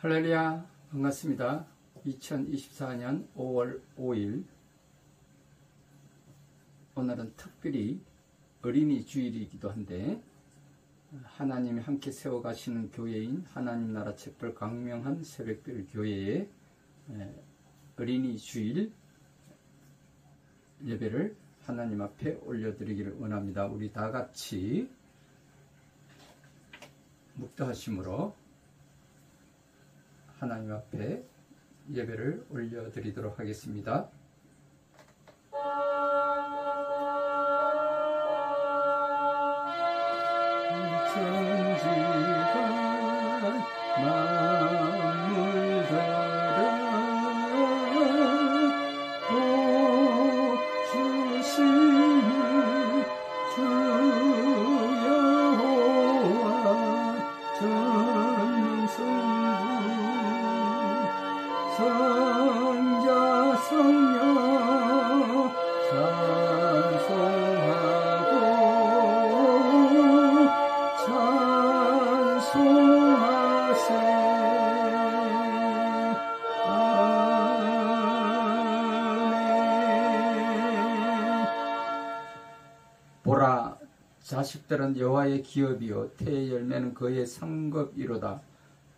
할렐루야, 반갑습니다. 2024년 5월 5일 오늘은 특별히 어린이 주일이기도 한데 하나님이 함께 세워가시는 교회인 하나님 나라 촛불 광명한 새벽별 교회의 어린이 주일 예배를 하나님 앞에 올려드리기를 원합니다. 우리 다 같이 묵도하심으로 하나님 앞에 예배를 올려드리도록 하겠습니다. 천지가 만물 달아 주시는 주 여호와 전능 성부 성자 성령 찬송하고 찬송하세. 아멘. 보라, 자식들은 여호와의 기업이요 태의 열매는 그의 상급이로다.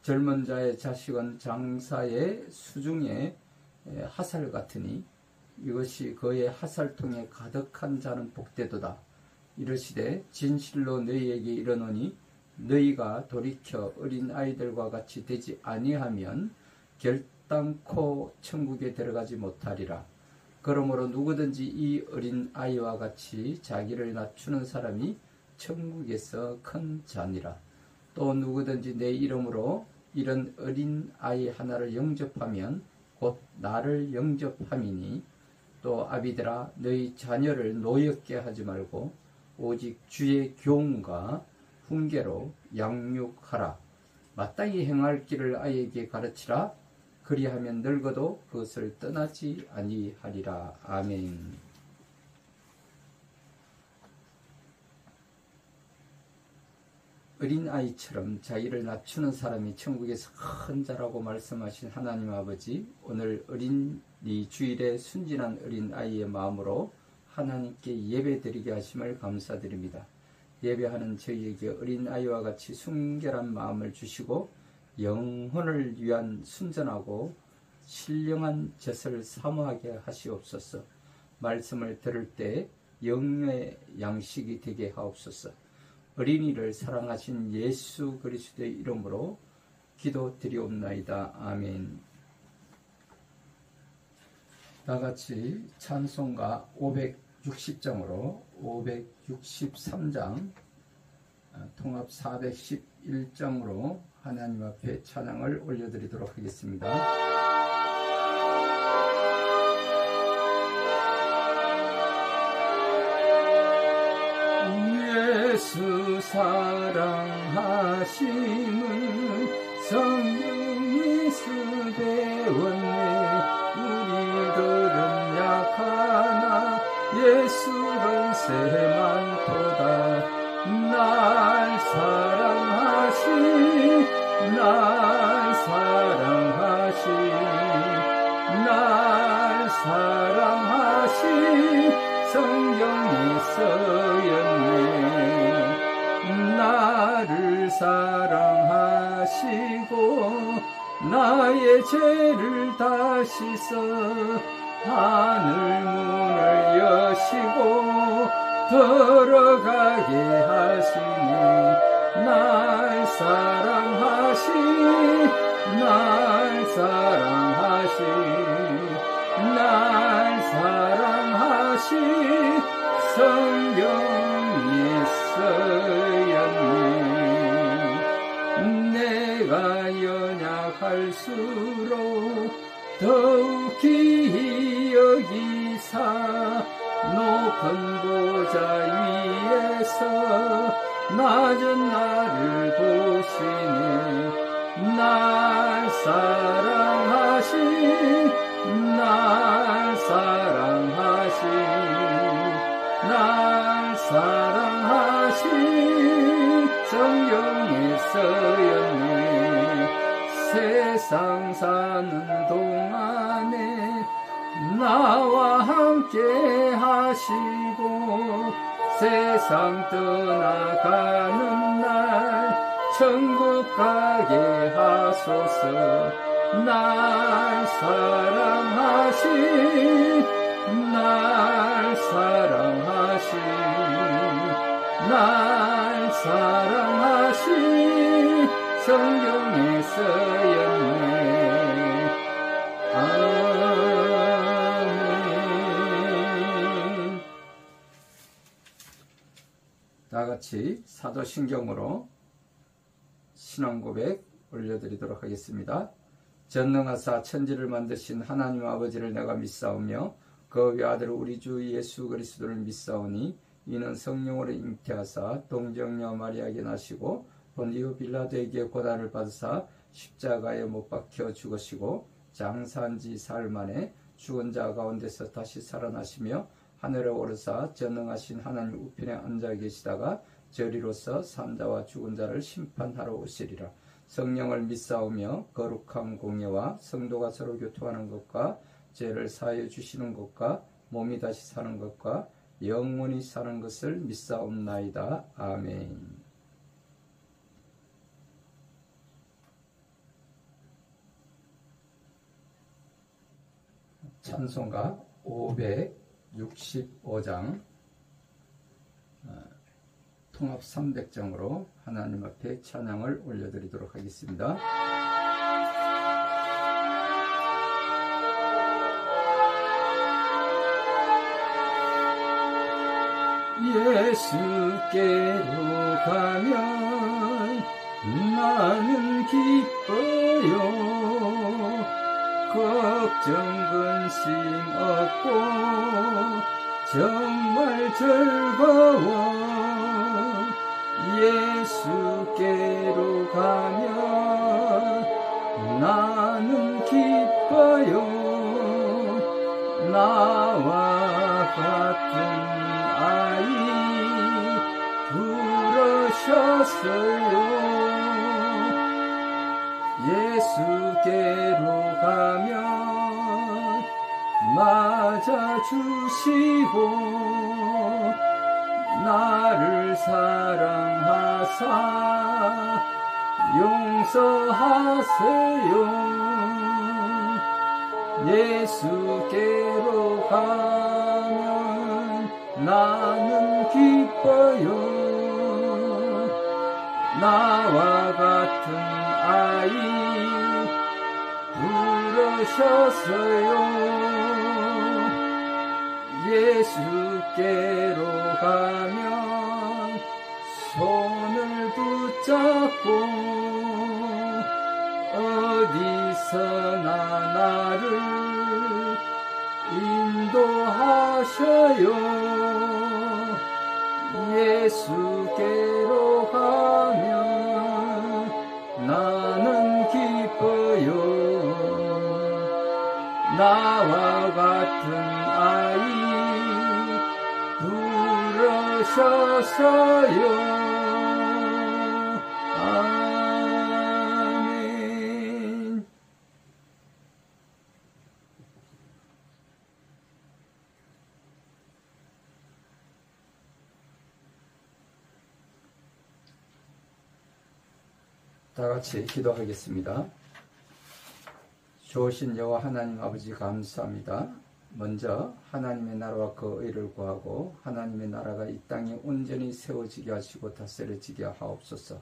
젊은 자의 자식은 장사의 수중에 하살 같으니 이것이 그의 하살통에 가득한 자는 복되도다. 이르시되 진실로 너희에게 이르노니 너희가 돌이켜 어린 아이들과 같이 되지 아니하면 결단코 천국에 들어가지 못하리라. 그러므로 누구든지 이 어린 아이와 같이 자기를 낮추는 사람이 천국에서 큰 자니라. 또 누구든지 내 이름으로 이런 어린 아이 하나를 영접하면 곧 나를 영접함이니 또 아비들아 너희 자녀를 노엽게 하지 말고 오직 주의 교훈과 훈계로 양육하라. 마땅히 행할 길을 아이에게 가르치라. 그리하면 늙어도 그것을 떠나지 아니하리라. 아멘. 어린아이처럼 자기를 낮추는 사람이 천국에서 큰 자라고 말씀하신 하나님 아버지, 오늘 어린이 주일에 순진한 어린아이의 마음으로 하나님께 예배드리게 하심을 감사드립니다. 예배하는 저희에게 어린아이와 같이 순결한 마음을 주시고 영혼을 위한 순전하고 신령한 젖을 사모하게 하시옵소서. 말씀을 들을 때 영의 양식이 되게 하옵소서. 어린이를 사랑하신 예수 그리스도의 이름으로 기도드리옵나이다. 아멘. 다같이 찬송가 560장으로 563장 통합 411장으로 하나님 앞에 찬양을 올려드리도록 하겠습니다. 예수 사랑하심은 성령이 수배웠네. 우리들은 약하나 예수는 세만토다. 날 사랑하시 날 사랑하시 날 사랑하시 성경이 쓰였네. 나를 사랑하시고 나의 죄를 다 씻어 하늘 문을 여시고 들어가게 하시니 날 사랑하시 날 사랑하시 날 사랑하시 성경에 쓰였네. 내가 연약할수록 더욱 기히 여기사 높은 보좌 위에서 낮은 나를 보시네. 날 사랑하시 날 사랑하시 날 사랑하시 성경에 쓰였네. 세상 사는 동안에 나와 함께 하시고 세상 떠나가는 날 천국 가게 하소서. 날 사랑하신 날 사랑하신 날 사랑하신 성경에 쓰였네. 아멘. 다같이 사도신경으로 신앙고백 올려드리도록 하겠습니다. 전능하사 천지를 만드신 하나님 아버지를 내가 믿사오며 그 외아들 우리 주 예수 그리스도를 믿사오니 이는 성령으로 잉태하사 동정녀 마리아에게 나시고 본디오 빌라도에게 고난을 받으사 십자가에 못 박혀 죽으시고 장사한 지 사흘 만에 죽은 자 가운데서 다시 살아나시며 하늘에 오르사 전능하신 하나님 우편에 앉아 계시다가 저리로서 산자와 죽은 자를 심판하러 오시리라. 성령을 믿사오며 거룩한 공예와 성도가 서로 교통하는 것과 죄를 사하여 주시는 것과 몸이 다시 사는 것과 영원히 사는 것을 믿사옵나이다. 아멘. 찬송가 565장 통합 300장으로 하나님 앞에 찬양을 올려드리도록 하겠습니다. 예수께로 가면 나는 기뻐요. 걱정 근심 없고 정말 즐거워. 예수께로 가면 나는 기뻐요. 나와 같은 아이 부르셨어요. 예수께로 가면 맞아주시고 나를 사랑하사 용서하세요. 예수께로 가면 나는 기뻐요. 나와 같은 아이 부르셨어요. 예수께로 가면 손을 붙잡고 어디서나 나를 인도하셔요. 예수께로 가면 나는 기뻐요. 나와 같은 아이 부르셨어요. 아멘. 다같이 기도하겠습니다. 좋으신 여호와 하나님 아버지 감사합니다. 먼저 하나님의 나라와 그 의를 구하고 하나님의 나라가 이 땅에 온전히 세워지게 하시고 다스려지게 하옵소서.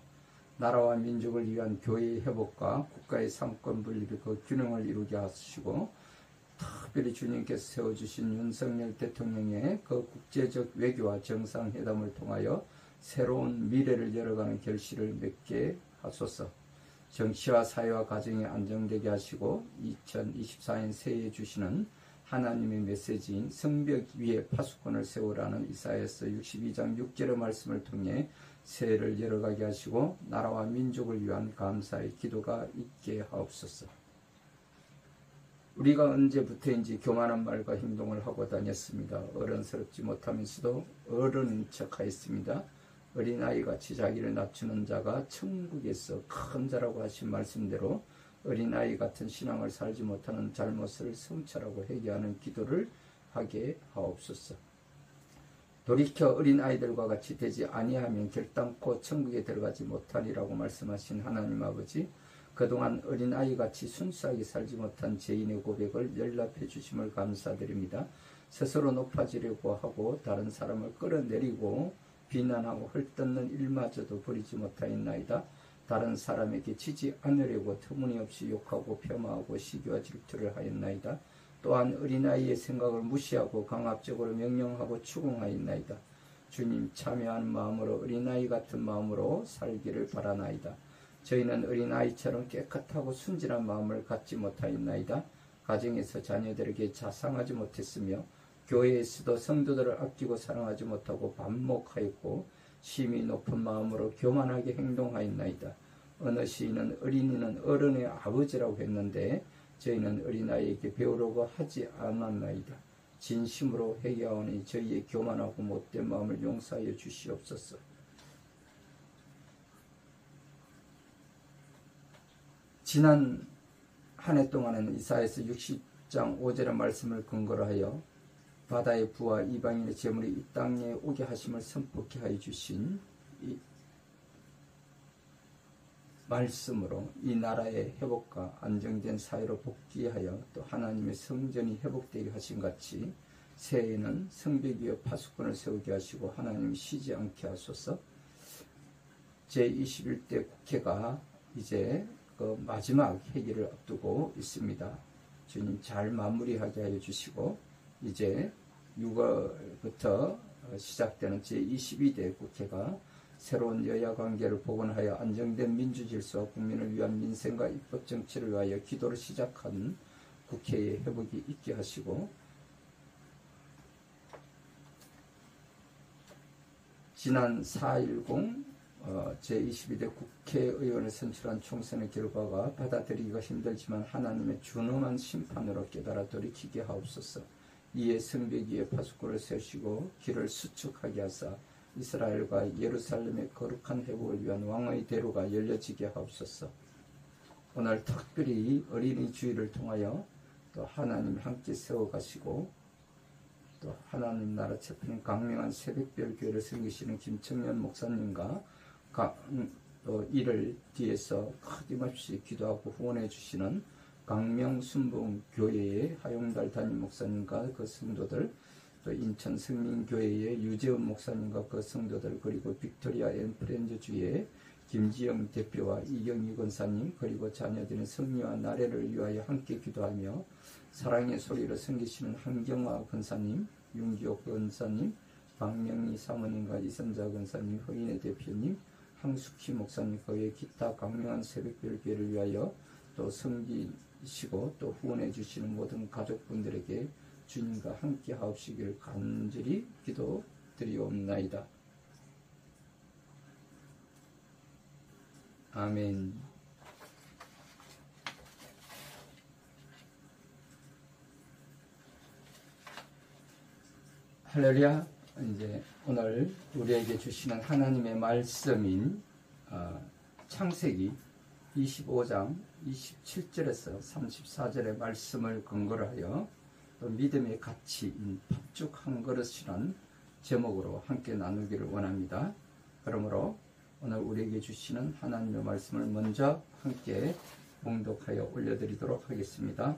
나라와 민족을 위한 교회의 회복과 국가의 상권 분립의 그 균형을 이루게 하시고 특별히 주님께서 세워주신 윤석열 대통령의 그 국제적 외교와 정상회담을 통하여 새로운 미래를 열어가는 결실을 맺게 하소서. 정치와 사회와 가정이 안정되게 하시고 2024년 새해에 주시는 하나님의 메시지인 성벽 위에 파수꾼을 세우라는 이사야서 62장 6절의 말씀을 통해 새해를 열어가게 하시고 나라와 민족을 위한 감사의 기도가 있게 하옵소서. 우리가 언제부터인지 교만한 말과 행동을 하고 다녔습니다. 어른스럽지 못하면서도 어른인 척하였습니다. 어린아이같이 자기를 낮추는 자가 천국에서 큰 자라고 하신 말씀대로 어린아이 같은 신앙을 살지 못하는 잘못을 성찰하고 회개하는 기도를 하게 하옵소서. 돌이켜 어린아이들과 같이 되지 아니하면 결단코 천국에 들어가지 못하리라고 말씀하신 하나님 아버지, 그동안 어린아이같이 순수하게 살지 못한 죄인의 고백을 연락해 주심을 감사드립니다. 스스로 높아지려고 하고 다른 사람을 끌어내리고 비난하고 헐뜯는 일마저도 버리지 못하였나이다. 다른 사람에게 지지 않으려고 터무니없이 욕하고 폄하하고 시기와 질투를 하였나이다. 또한 어린아이의 생각을 무시하고 강압적으로 명령하고 추궁하였나이다. 주님, 참여하는 마음으로 어린아이 같은 마음으로 살기를 바라나이다. 저희는 어린아이처럼 깨끗하고 순진한 마음을 갖지 못하였나이다. 가정에서 자녀들에게 자상하지 못했으며 교회에서도 성도들을 아끼고 사랑하지 못하고 반목하였고 심히 높은 마음으로 교만하게 행동하였나이다. 어느 시인은 어린이는 어른의 아버지라고 했는데 저희는 어린아이에게 배우려고 하지 않았나이다. 진심으로 회개하오니 저희의 교만하고 못된 마음을 용서하여 주시옵소서. 지난 한 해 동안에는 이사야서 60장 5절의 말씀을 근거로 하여 바다의 부와 이방인의 재물이 이 땅에 오게 하심을 선포케 하여 주신 이 말씀으로 이 나라의 회복과 안정된 사회로 복귀하여 또 하나님의 성전이 회복되게 하신 같이 새해에는 성벽 위에 파수꾼을 세우게 하시고 하나님이 쉬지 않게 하소서. 제21대 국회가 이제 그 마지막 회기를 앞두고 있습니다. 주님 잘 마무리하게 하여 주시고 이제 6월부터 시작되는 제22대 국회가 새로운 여야 관계를 복원하여 안정된 민주질서와 국민을 위한 민생과 입법 정치를 위하여 기도를 시작한 국회의 회복이 있게 하시고 지난 4.10 제22대 국회의원을 선출한 총선의 결과가 받아들이기가 힘들지만 하나님의 준엄한 심판으로 깨달아 돌이키게 하옵소서. 이에 성벽 위에 파수꾼을 세우시고 길을 수축하게 하사 이스라엘과 예루살렘의 거룩한 회복을 위한 왕의 대로가 열려지게 하옵소서. 오늘 특별히 어린이 주일을 통하여 또 하나님 함께 세워가시고 또 하나님 나라 체편인 강명한 새벽별 교회를 섬기시는 김청년 목사님과 또 이를 뒤에서 거침없이 기도하고 후원해 주시는 강명순봉교회의 하용달 담임 목사님과 그 성도들, 또 인천 성민교회의 유재훈 목사님과 그 성도들, 그리고 빅토리아 앤프렌즈 주의 김지영 대표와 이경희 권사님, 그리고 자녀들의 승리와 나래를 위하여 함께 기도하며 사랑의 소리로 섬기시는 한경화 권사님, 윤기옥 권사님, 박명희 사모님과 이선자 권사님, 허인혜 대표님, 황숙희 목사님, 그의 기타 강명한 새벽별 교회를 위하여 또 섬기시고 또 후원해 주시는 모든 가족분들에게 주님과 함께 하옵시기를 간절히 기도드리옵나이다. 아멘. 할렐루야. 이제 오늘 우리에게 주시는 하나님의 말씀인 창세기 25장 27절에서 34절의 말씀을 근거로 하여 또 믿음의 가치인 팥죽 한 그릇이란 제목으로 함께 나누기를 원합니다. 그러므로 오늘 우리에게 주시는 하나님의 말씀을 먼저 함께 봉독하여 올려드리도록 하겠습니다.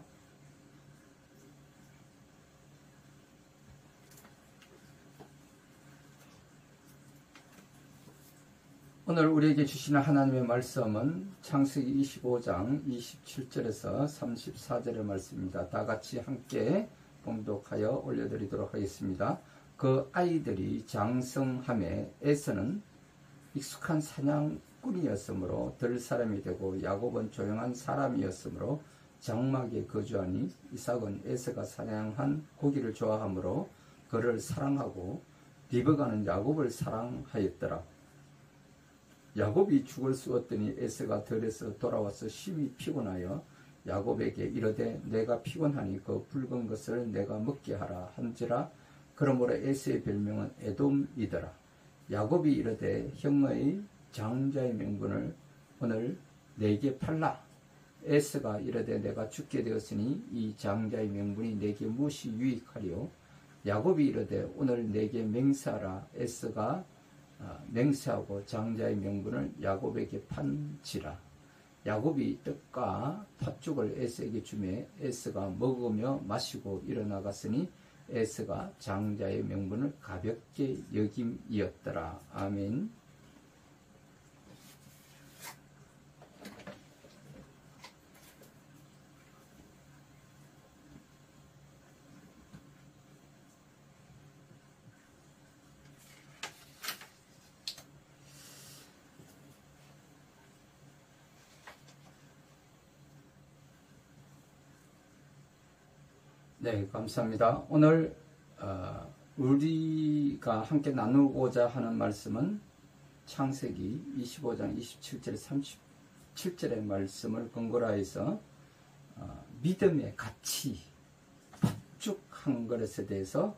오늘 우리에게 주시는 하나님의 말씀은 창세기 25장 27절에서 34절의 말씀입니다. 다 같이 함께 봉독하여 올려드리도록 하겠습니다. 그 아이들이 장성함에 에서는 익숙한 사냥꾼이었으므로 들 사람이 되고 야곱은 조용한 사람이었으므로 장막에 거주하니 이삭은 에서가 사냥한 고기를 좋아하므로 그를 사랑하고 리브가는 야곱을 사랑하였더라. 야곱이 죽을 쑤었더니 에서가 들에서 돌아와서 심히 피곤하여 야곱에게 이르되 내가 피곤하니 그 붉은 것을 내가 먹게 하라 한지라. 그러므로 에서의 별명은 에돔이더라. 야곱이 이르되 형의 장자의 명분을 오늘 내게 팔라. 에스가 이르되 내가 죽게 되었으니 이 장자의 명분이 내게 무엇이 유익하리요. 야곱이 이르되 오늘 내게 맹세하라. 에스가 맹세하고 장자의 명분을 야곱에게 판지라. 야곱이 떡과 팥죽을 에스에게 주매 에스가 먹으며 마시고 일어나갔으니 에스가 장자의 명분을 가볍게 여김이었더라. 아멘. 네, 감사합니다. 오늘 우리가 함께 나누고자 하는 말씀은 창세기 25장 27절 37절의 말씀을 근거로 해서 믿음의 가치, 팥죽 한 그릇에 대해서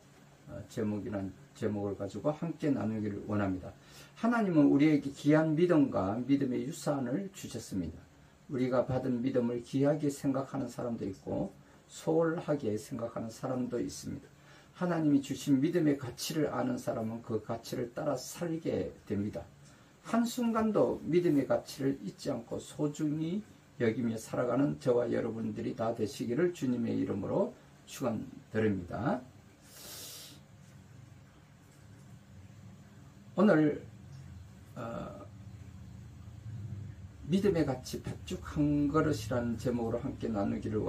제목을 가지고 함께 나누기를 원합니다. 하나님은 우리에게 귀한 믿음과 믿음의 유산을 주셨습니다. 우리가 받은 믿음을 귀하게 생각하는 사람도 있고 소홀하게 생각하는 사람도 있습니다. 하나님이 주신 믿음의 가치를 아는 사람은 그 가치를 따라 살게 됩니다. 한순간도 믿음의 가치를 잊지 않고 소중히 여기며 살아가는 저와 여러분들이 다 되시기를 주님의 이름으로 축원드립니다. 오늘 믿음의 가치 팥죽 한 그릇이라는 제목으로 함께 나누기를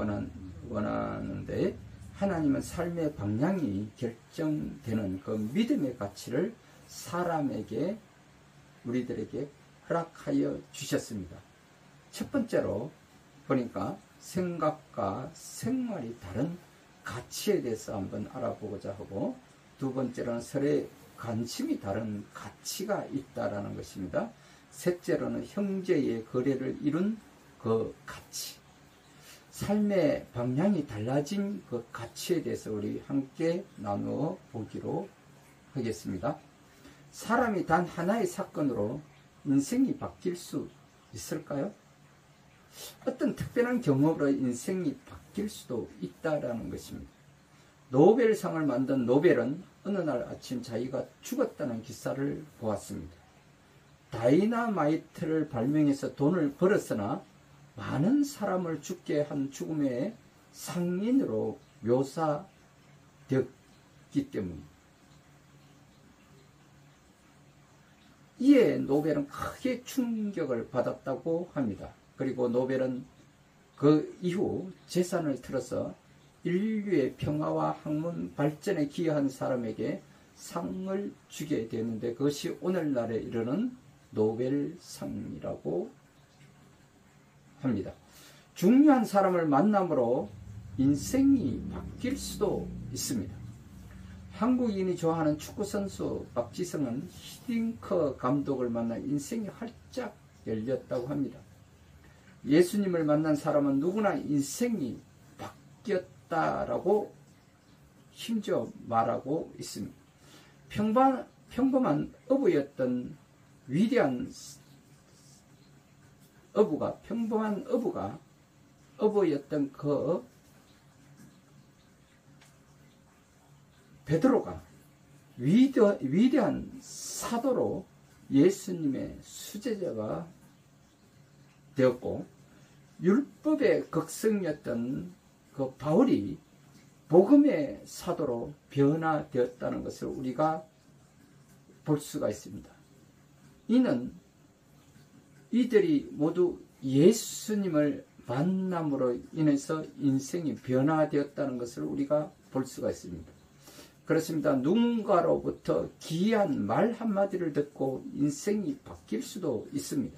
원하는데, 하나님은 삶의 방향이 결정되는 그 믿음의 가치를 사람에게, 우리들에게 허락하여 주셨습니다. 첫 번째로 보니까 생각과 생활이 다른 가치에 대해서 한번 알아보고자 하고, 두 번째로는 서로의 관심이 다른 가치가 있다라는 것입니다. 셋째로는 형제의 거래를 이룬 그 가치, 삶의 방향이 달라진 그 가치에 대해서 우리 함께 나누어 보기로 하겠습니다. 사람이 단 하나의 사건으로 인생이 바뀔 수 있을까요? 어떤 특별한 경험으로 인생이 바뀔 수도 있다라는 것입니다. 노벨상을 만든 노벨은 어느 날 아침 자기가 죽었다는 기사를 보았습니다. 다이나마이트를 발명해서 돈을 벌었으나 많은 사람을 죽게 한 죽음의 상인으로 묘사되었기 때문입니다. 이에 노벨은 크게 충격을 받았다고 합니다. 그리고 노벨은 그 이후 재산을 틀어서 인류의 평화와 학문 발전에 기여한 사람에게 상을 주게 되는데, 그것이 오늘날에 이르는 노벨상이라고 합니다. 중요한 사람을 만남으로 인생이 바뀔 수도 있습니다. 한국인이 좋아하는 축구선수 박지성은 히딩크 감독을 만나 인생이 활짝 열렸다고 합니다. 예수님을 만난 사람은 누구나 인생이 바뀌었다라고 심지어 말하고 있습니다. 평범한 어부였던 위대한 어부였던 그 베드로가 위대한 사도로 예수님의 수제자가 되었고, 율법의 극성이었던 그 바울이 복음의 사도로 변화되었다는 것을 우리가 볼 수가 있습니다. 이들이 모두 예수님을 만남으로 인해서 인생이 변화되었다는 것을 우리가 볼 수가 있습니다. 그렇습니다. 누군가로부터 귀한 말 한마디를 듣고 인생이 바뀔 수도 있습니다.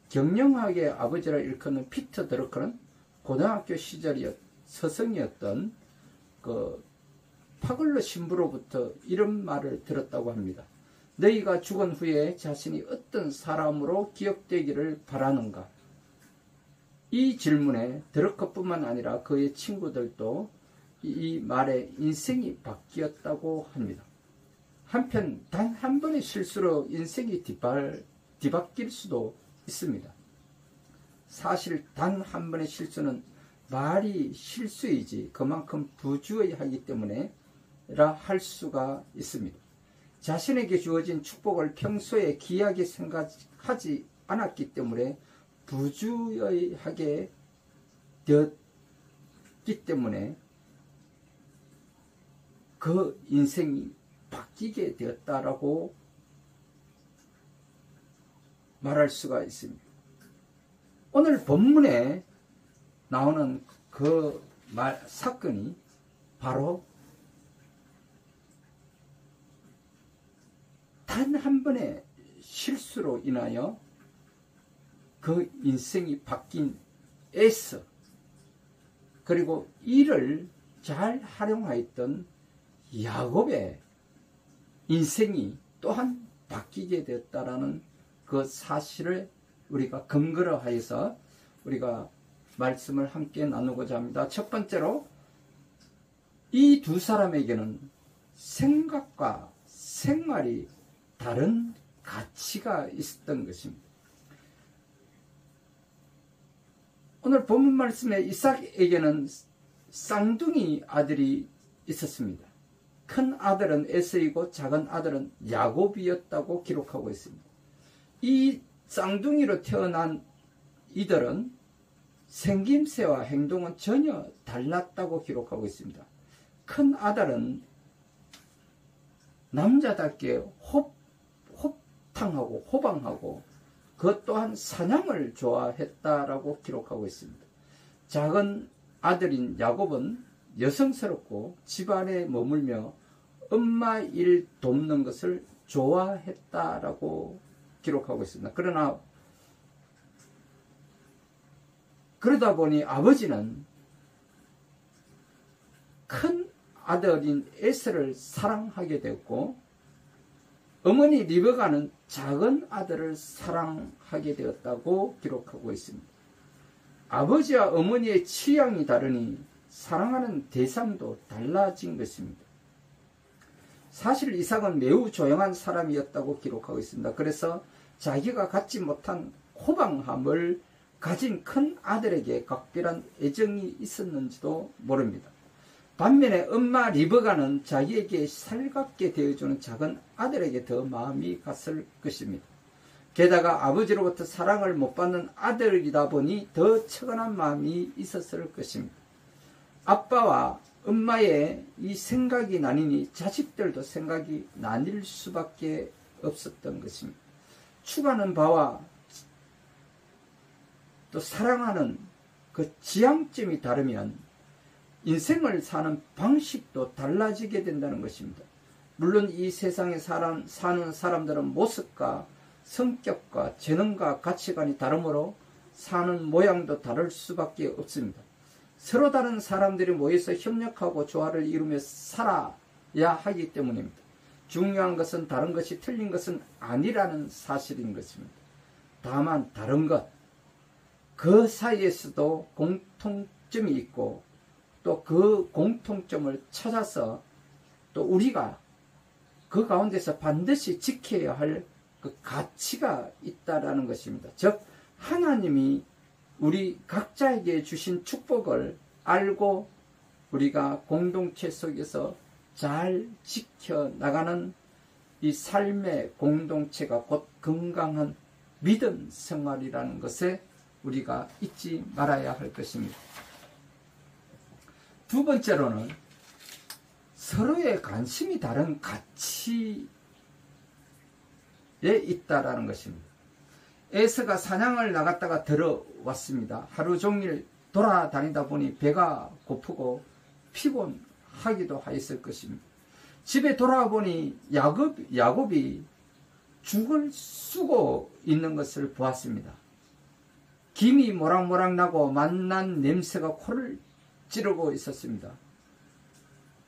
경영학의 아버지라 일컫는 피터 드러커는 고등학교 시절이 서성이었던 그 파글러 신부로부터 이런 말을 들었다고 합니다. 너희가 죽은 후에 자신이 어떤 사람으로 기억되기를 바라는가? 이 질문에 드러커뿐만 아니라 그의 친구들도 이 말에 인생이 바뀌었다고 합니다. 한편 단 한 번의 실수로 인생이 뒤바뀔 수도 있습니다. 사실 단 한 번의 실수는 말이 실수이지 그만큼 부주의하기 때문에라 할 수가 있습니다. 자신에게 주어진 축복을 평소에 귀하게 생각하지 않았기 때문에 부주의하게 되었기 때문에 그 인생이 바뀌게 되었다라고 말할 수가 있습니다. 오늘 본문에 나오는 그 사건이 바로 단 한 번의 실수로 인하여 그 인생이 바뀐 에서, 그리고 이를 잘 활용하였던 야곱의 인생이 또한 바뀌게 되었다라는 그 사실을 우리가 근거로 하여서 우리가 말씀을 함께 나누고자 합니다. 첫 번째로 이 두 사람에게는 생각과 생활이 다른 가치가 있었던 것입니다. 오늘 본문 말씀에 이삭에게는 쌍둥이 아들이 있었습니다. 큰 아들은 에서이고 작은 아들은 야곱이었다고 기록하고 있습니다. 이 쌍둥이로 태어난 이들은 생김새와 행동은 전혀 달랐다고 기록하고 있습니다. 큰 아들은 남자답게 호탕하고 호방하고 그 또한 사냥을 좋아했다라고 기록하고 있습니다. 작은 아들인 야곱은 여성스럽고 집안에 머물며 엄마 일 돕는 것을 좋아했다라고 기록하고 있습니다. 그러다 보니 아버지는 큰 아들인 에서를 사랑하게 되었고 어머니 리브가는 작은 아들을 사랑하게 되었다고 기록하고 있습니다. 아버지와 어머니의 취향이 다르니 사랑하는 대상도 달라진 것입니다. 사실 이삭은 매우 조용한 사람이었다고 기록하고 있습니다. 그래서 자기가 갖지 못한 호방함을 가진 큰 아들에게 각별한 애정이 있었는지도 모릅니다. 반면에 엄마 리브가는 자기에게 살갑게 대해주는 작은 아들에게 더 마음이 갔을 것입니다. 게다가 아버지로부터 사랑을 못 받는 아들이다 보니 더 처근한 마음이 있었을 것입니다. 아빠와 엄마의 이 생각이 나뉘니 자식들도 생각이 나뉠 수밖에 없었던 것입니다. 추구하는 바와 또 사랑하는 그 지향점이 다르면 인생을 사는 방식도 달라지게 된다는 것입니다. 물론 이 세상에 사는 사람들은 모습과 성격과 재능과 가치관이 다르므로 사는 모양도 다를 수밖에 없습니다. 서로 다른 사람들이 모여서 협력하고 조화를 이루며 살아야 하기 때문입니다. 중요한 것은 다른 것이 틀린 것은 아니라는 사실인 것입니다. 다만 다른 것, 그 사이에서도 공통점이 있고 또 그 공통점을 찾아서 또 우리가 그 가운데서 반드시 지켜야 할 그 가치가 있다라는 것입니다. 즉 하나님이 우리 각자에게 주신 축복을 알고 우리가 공동체 속에서 잘 지켜나가는 이 삶의 공동체가 곧 건강한 믿음 생활이라는 것에 우리가 잊지 말아야 할 것입니다. 두 번째로는 서로의 관심이 다른 가치에 있다라는 것입니다. 에서가 사냥을 나갔다가 들어왔습니다. 하루 종일 돌아다니다 보니 배가 고프고 피곤하기도 하였을 것입니다. 집에 돌아와 보니 야곱이 죽을 쓰고 있는 것을 보았습니다. 김이 모락모락 나고 맛난 냄새가 코를 찌르고 있었습니다.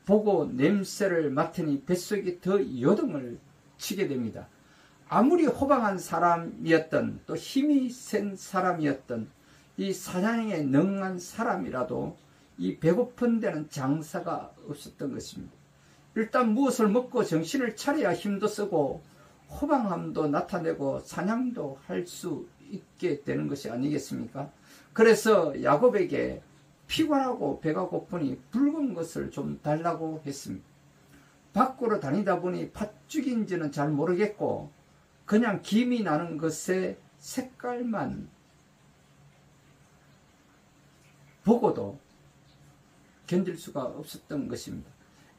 보고 냄새를 맡으니 뱃속이 더 요동을 치게 됩니다. 아무리 호방한 사람이었던 또 힘이 센 사람이었던 이 사냥에 능한 사람이라도 이 배고픈 데는 장사가 없었던 것입니다. 일단 무엇을 먹고 정신을 차려야 힘도 쓰고 호방함도 나타내고 사냥도 할 수 있게 되는 것이 아니겠습니까? 그래서 야곱에게 피곤하고 배가 고프니 붉은 것을 좀 달라고 했습니다. 밖으로 다니다 보니 팥죽인지는 잘 모르겠고 그냥 김이 나는 것의 색깔만 보고도 견딜 수가 없었던 것입니다.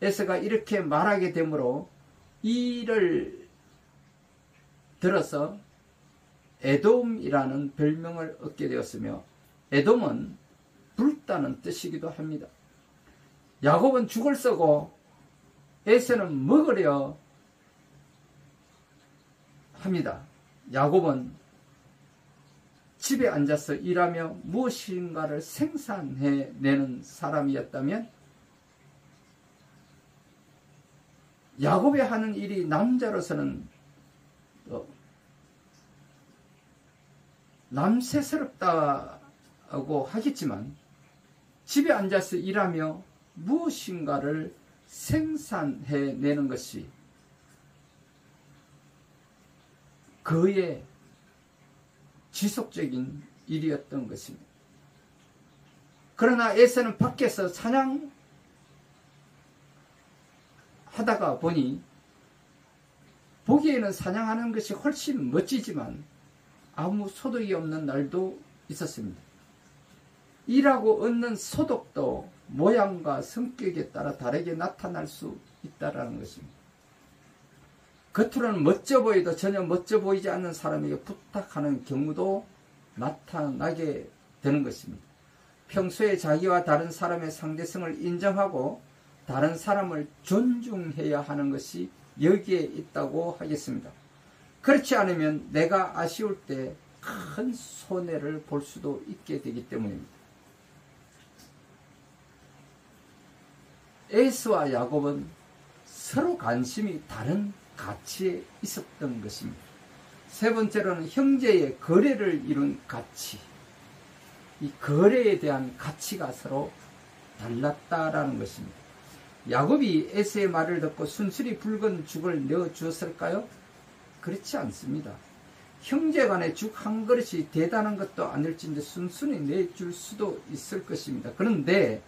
에서가 이렇게 말하게 되므로 이를 들어서 에돔이라는 별명을 얻게 되었으며, 에돔은 붉다는 뜻이기도 합니다. 야곱은 죽을 쓰고 에서는 먹으려 합니다. 야곱은 집에 앉아서 일하며 무엇인가를 생산해내는 사람이었다면, 야곱이 하는 일이 남자로서는 남세스럽다고 하겠지만, 집에 앉아서 일하며 무엇인가를 생산해내는 것이 그의 지속적인 일이었던 것입니다. 그러나 에서는 밖에서 사냥하다가 보니 보기에는 사냥하는 것이 훨씬 멋지지만 아무 소득이 없는 날도 있었습니다. 일하고 얻는 소득도 모양과 성격에 따라 다르게 나타날 수 있다는 것입니다. 겉으로는 멋져 보이도 전혀 멋져 보이지 않는 사람에게 부탁하는 경우도 나타나게 되는 것입니다. 평소에 자기와 다른 사람의 상대성을 인정하고 다른 사람을 존중해야 하는 것이 여기에 있다고 하겠습니다. 그렇지 않으면 내가 아쉬울 때 큰 손해를 볼 수도 있게 되기 때문입니다. 에서와 야곱은 서로 관심이 다른 가치에 있었던 것입니다. 세 번째로는 형제의 거래를 이룬 가치. 이 거래에 대한 가치가 서로 달랐다라는 것입니다. 야곱이 에서의 말을 듣고 순순히 붉은 죽을 내어주었을까요? 그렇지 않습니다. 형제간의 죽 한 그릇이 대단한 것도 아닐진데 순순히 내줄 수도 있을 것입니다. 그런데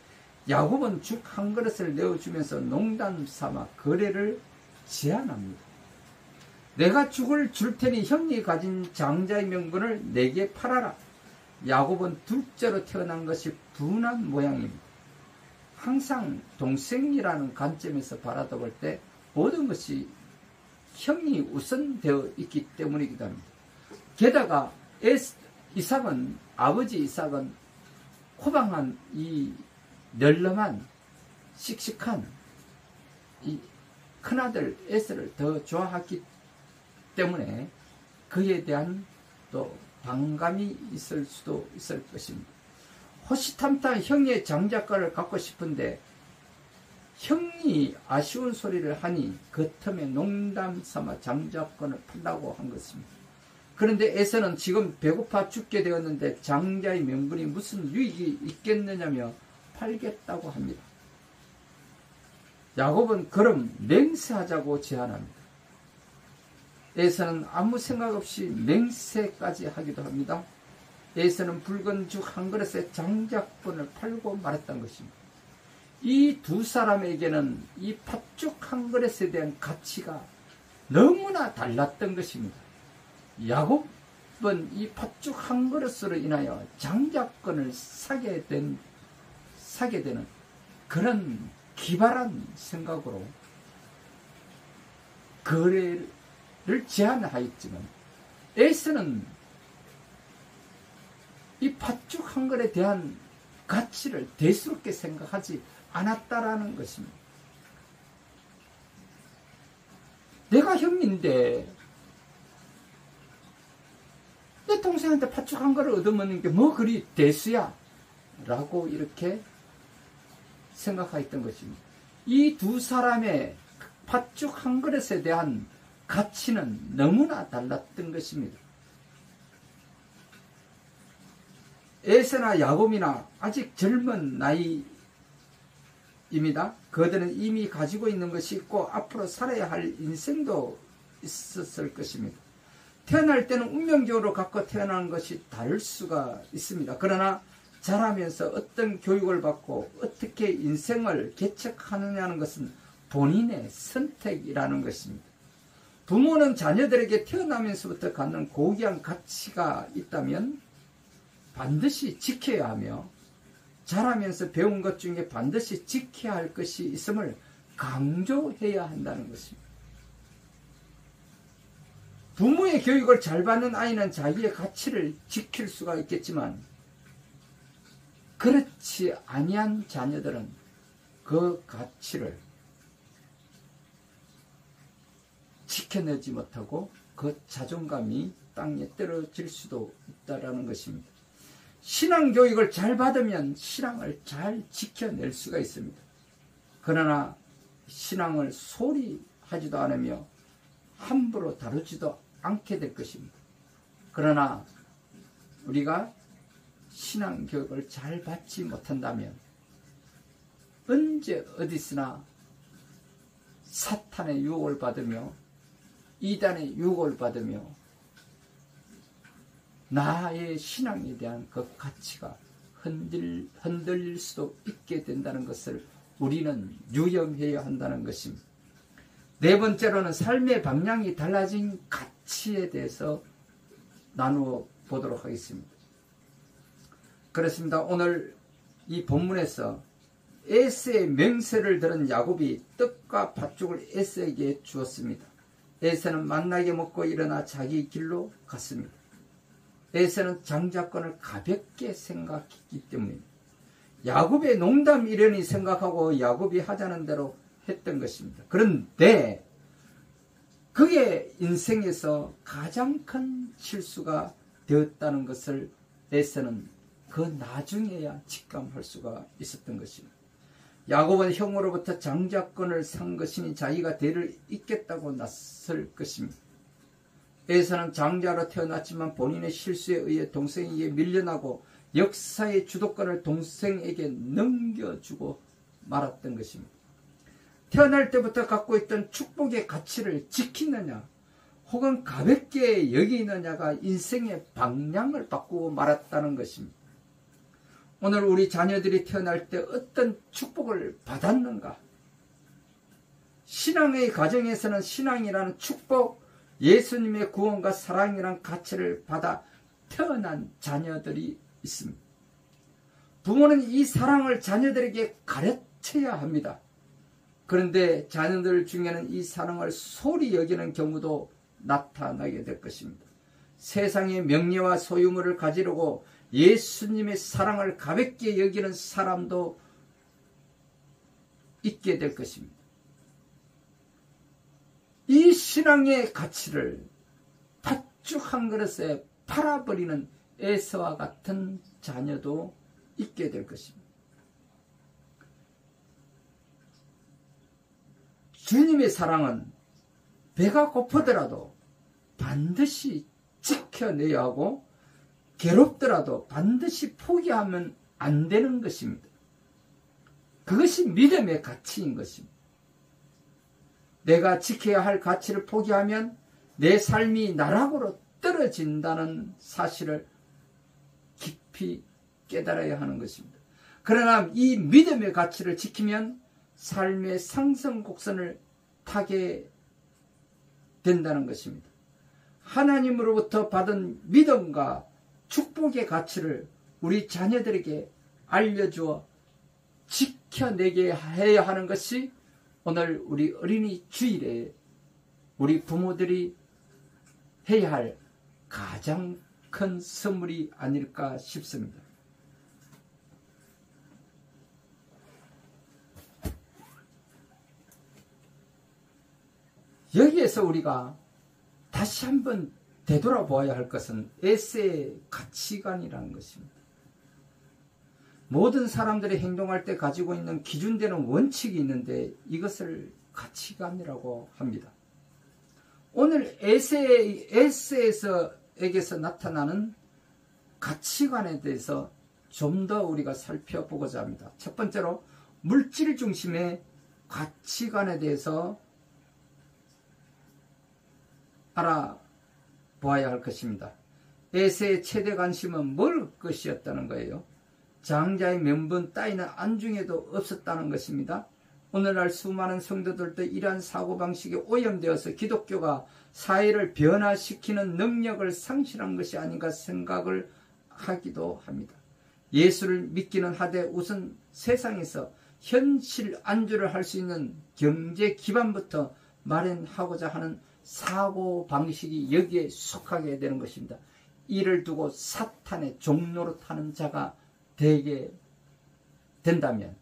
야곱은 죽 한 그릇을 내어주면서 농담 삼아 거래를 제안합니다. 내가 죽을 줄 테니 형이 가진 장자의 명분을 내게 팔아라. 야곱은 둘째로 태어난 것이 분한 모양입니다. 항상 동생이라는 관점에서 바라볼 때 모든 것이 형이 우선되어 있기 때문이기도 합니다. 게다가 아버지 이삭은 호방한 이 널름한 씩씩한 이 큰아들 에서를 더 좋아했기 때문에 그에 대한 또 반감이 있을 수도 있을 것입니다. 호시탐탐 형의 장자권을 갖고 싶은데 형이 아쉬운 소리를 하니 그 틈에 농담 삼아 장자권을 팔라고 한 것입니다. 그런데 에서는 지금 배고파 죽게 되었는데 장자의 명분이 무슨 유익이 있겠느냐며 팔겠다고 합니다. 야곱은 그럼 맹세하자고 제안합니다. 에서는 아무 생각 없이 맹세까지 하기도 합니다. 에서는 붉은 죽 한 그릇에 장자권을 팔고 말했던 것입니다. 이 두 사람에게는 이 팥죽 한 그릇에 대한 가치가 너무나 달랐던 것입니다. 야곱은 이 팥죽 한 그릇으로 인하여 장자권을 사게 되는 그런 기발한 생각으로 거래를 제안하였지만, 에서는 이 팥죽 한 그릇에 대한 가치를 대수롭게 생각하지 않았다라는 것입니다. 내가 형인데 내 동생한테 팥죽 한 그릇 얻어먹는 게 뭐 그리 대수야? 라고 이렇게 생각하였던 것입니다. 이 두 사람의 팥죽 한 그릇에 대한 가치는 너무나 달랐던 것입니다. 에서나 야곱이나 아직 젊은 나이입니다. 그들은 이미 가지고 있는 것이 있고 앞으로 살아야 할 인생도 있었을 것입니다. 태어날 때는 운명적으로 갖고 태어난 것이 다를 수가 있습니다. 그러나 자라면서 어떤 교육을 받고 어떻게 인생을 개척하느냐는 것은 본인의 선택이라는 것입니다. 부모는 자녀들에게 태어나면서부터 갖는 고귀한 가치가 있다면 반드시 지켜야 하며, 자라면서 배운 것 중에 반드시 지켜야 할 것이 있음을 강조해야 한다는 것입니다. 부모의 교육을 잘 받는 아이는 자기의 가치를 지킬 수가 있겠지만, 그렇지 아니한 자녀들은 그 가치를 지켜내지 못하고 그 자존감이 땅에 떨어질 수도 있다는 것입니다. 신앙교육을 잘 받으면 신앙을 잘 지켜낼 수가 있습니다. 그러나 신앙을 소홀히 하지도 않으며 함부로 다루지도 않게 될 것입니다. 그러나 우리가 신앙교육을 잘 받지 못한다면 언제 어디서나 사탄의 유혹을 받으며 이단의 유혹을 받으며 나의 신앙에 대한 그 가치가 흔들릴 수도 있게 된다는 것을 우리는 유념해야 한다는 것입니다. 네 번째로는 삶의 방향이 달라진 가치에 대해서 나누어 보도록 하겠습니다. 그렇습니다. 오늘 이 본문에서 에서의 맹세를 들은 야곱이 떡과 팥죽을 에서에게 주었습니다. 에서는 만나게 먹고 일어나 자기 길로 갔습니다. 에서는 장자권을 가볍게 생각했기 때문입니다. 야곱의 농담 이러니 생각하고 야곱이 하자는 대로 했던 것입니다. 그런데 그게 인생에서 가장 큰 실수가 되었다는 것을 에서는 그 나중에야 직감할 수가 있었던 것입니다. 야곱은 형으로부터 장자권을 산 것이니 자기가 대를 잇겠다고 나설 것입니다. 에서는 장자로 태어났지만 본인의 실수에 의해 동생에게 밀려나고 역사의 주도권을 동생에게 넘겨주고 말았던 것입니다. 태어날 때부터 갖고 있던 축복의 가치를 지키느냐 혹은 가볍게 여기느냐가 인생의 방향을 바꾸고 말았다는 것입니다. 오늘 우리 자녀들이 태어날 때 어떤 축복을 받았는가? 신앙의 가정에서는 신앙이라는 축복, 예수님의 구원과 사랑이라는 가치를 받아 태어난 자녀들이 있습니다. 부모는 이 사랑을 자녀들에게 가르쳐야 합니다. 그런데 자녀들 중에는 이 사랑을 소홀히 여기는 경우도 나타나게 될 것입니다. 세상의 명예와 소유물을 가지려고 예수님의 사랑을 가볍게 여기는 사람도 있게 될 것입니다. 이 신앙의 가치를 팥죽 한 그릇에 팔아버리는 에서와 같은 자녀도 있게 될 것입니다. 주님의 사랑은 배가 고프더라도 반드시 지켜내야 하고 괴롭더라도 반드시 포기하면 안 되는 것입니다. 그것이 믿음의 가치인 것입니다. 내가 지켜야 할 가치를 포기하면 내 삶이 나락으로 떨어진다는 사실을 깊이 깨달아야 하는 것입니다. 그러나 이 믿음의 가치를 지키면 삶의 상승 곡선을 타게 된다는 것입니다. 하나님으로부터 받은 믿음과 축복의 가치를 우리 자녀들에게 알려주어 지켜내게 해야 하는 것이 오늘 우리 어린이 주일에 우리 부모들이 해야 할 가장 큰 선물이 아닐까 싶습니다. 여기에서 우리가 다시 한번 되돌아보아야 할 것은 에세의 가치관이라는 것입니다. 모든 사람들이 행동할 때 가지고 있는 기준되는 원칙이 있는데 이것을 가치관이라고 합니다. 오늘 에세에게서 나타나는 가치관에 대해서 좀 더 우리가 살펴보고자 합니다. 첫 번째로 물질 중심의 가치관에 대해서 보아야 할 것입니다. 에세의 최대 관심은 먹을 것이었다는 거예요. 장자의 명분 따위는 안중에도 없었다는 것입니다. 오늘날 수많은 성도들도 이러한 사고방식에 오염되어서 기독교가 사회를 변화시키는 능력을 상실한 것이 아닌가 생각을 하기도 합니다. 예수를 믿기는 하되 우선 세상에서 현실 안주를 할 수 있는 경제 기반부터 마련하고자 하는 사고방식이 여기에 속하게 되는 것입니다. 이를 두고 사탄의 종로로 타는 자가 되게 된다면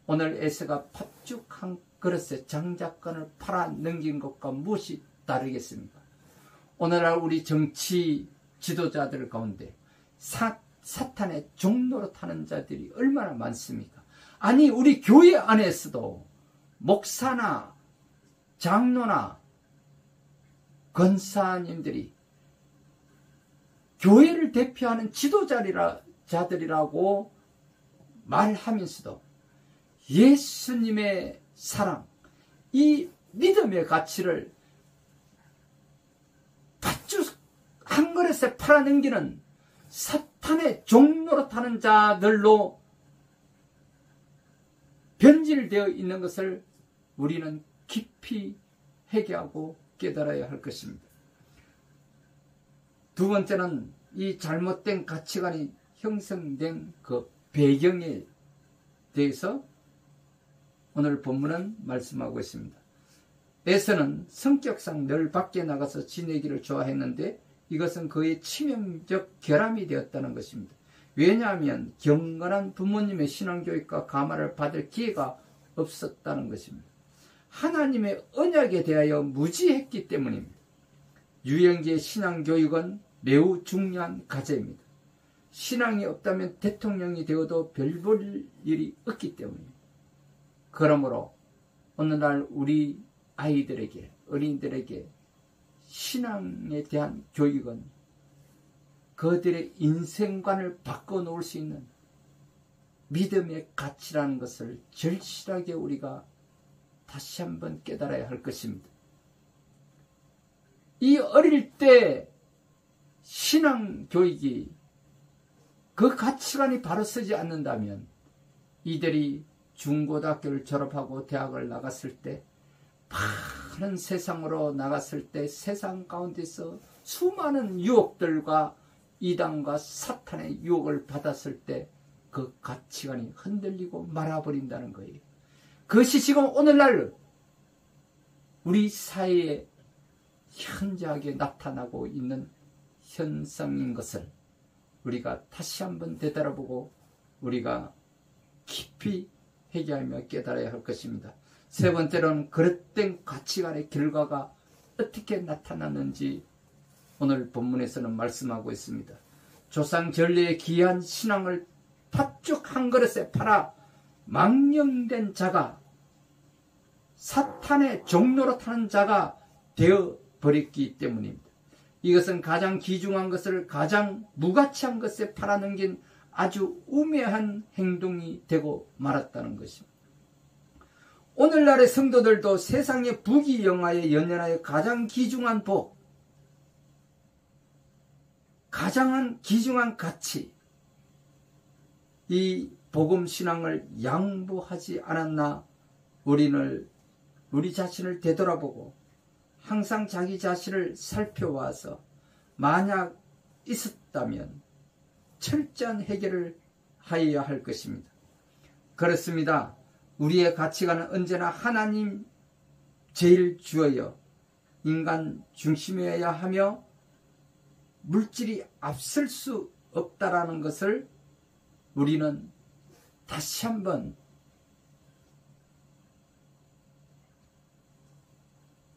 오늘 에서가 팥죽 한 그릇에 장자권을 팔아 넘긴 것과 무엇이 다르겠습니까? 오늘날 우리 정치 지도자들 가운데 사탄의 종로로 타는 자들이 얼마나 많습니까? 아니 우리 교회 안에서도 목사나 장로나 권사님들이 교회를 대표하는 지도자들이라고 말하면서도 예수님의 사랑, 이 믿음의 가치를 팥죽 한 그릇에 팔아넘기는 사탄의 종로로 타는 자들로 변질되어 있는 것을 우리는 깊이 회개하고 깨달아야 할 것입니다. 두 번째는 이 잘못된 가치관이 형성된 그 배경에 대해서 오늘 본문은 말씀하고 있습니다. 에서는 성격상 늘 밖에 나가서 지내기를 좋아했는데 이것은 그의 치명적 결함이 되었다는 것입니다. 왜냐하면 경건한 부모님의 신앙교육과 감화를 받을 기회가 없었다는 것입니다. 하나님의 언약에 대하여 무지했기 때문입니다. 유영기의 신앙교육은 매우 중요한 과제입니다. 신앙이 없다면 대통령이 되어도 별 볼 일이 없기 때문입니다. 그러므로 오늘날 우리 아이들에게, 어린이들에게 신앙에 대한 교육은 그들의 인생관을 바꿔놓을 수 있는 믿음의 가치라는 것을 절실하게 우리가 다시 한번 깨달아야 할 것입니다. 이 어릴 때 신앙 교육이 그 가치관이 바로 서지 않는다면 이들이 중고등학교를 졸업하고 대학을 나갔을 때 많은 세상으로 나갔을 때 세상 가운데서 수많은 유혹들과 이단과 사탄의 유혹을 받았을 때 그 가치관이 흔들리고 말아버린다는 거예요. 그것이 지금 오늘날 우리 사회에 현저하게 나타나고 있는 현상인 것을 우리가 다시 한번 되돌아보고 우리가 깊이 회개하며 깨달아야 할 것입니다. 세 번째로는 그릇된 가치관의 결과가 어떻게 나타났는지 오늘 본문에서는 말씀하고 있습니다. 조상 전례의 귀한 신앙을 팥죽 한 그릇에 팔아 망령된 자가 사탄의 종로로 타는 자가 되어버렸기 때문입니다. 이것은 가장 귀중한 것을 가장 무가치한 것에 팔아넘긴 아주 우매한 행동이 되고 말았다는 것입니다. 오늘날의 성도들도 세상의 부귀영화에 연연하여 가장 귀중한 복, 가장 귀중한 가치, 이 복음신앙을 양보하지 않았나 우리 자신을 되돌아보고 항상 자기 자신을 살펴와서 만약 있었다면 철저한 해결을 하여야 할 것입니다. 그렇습니다. 우리의 가치관은 언제나 하나님 제일 주어여 인간 중심이어야 하며 물질이 앞설 수 없다라는 것을 우리는 다시 한번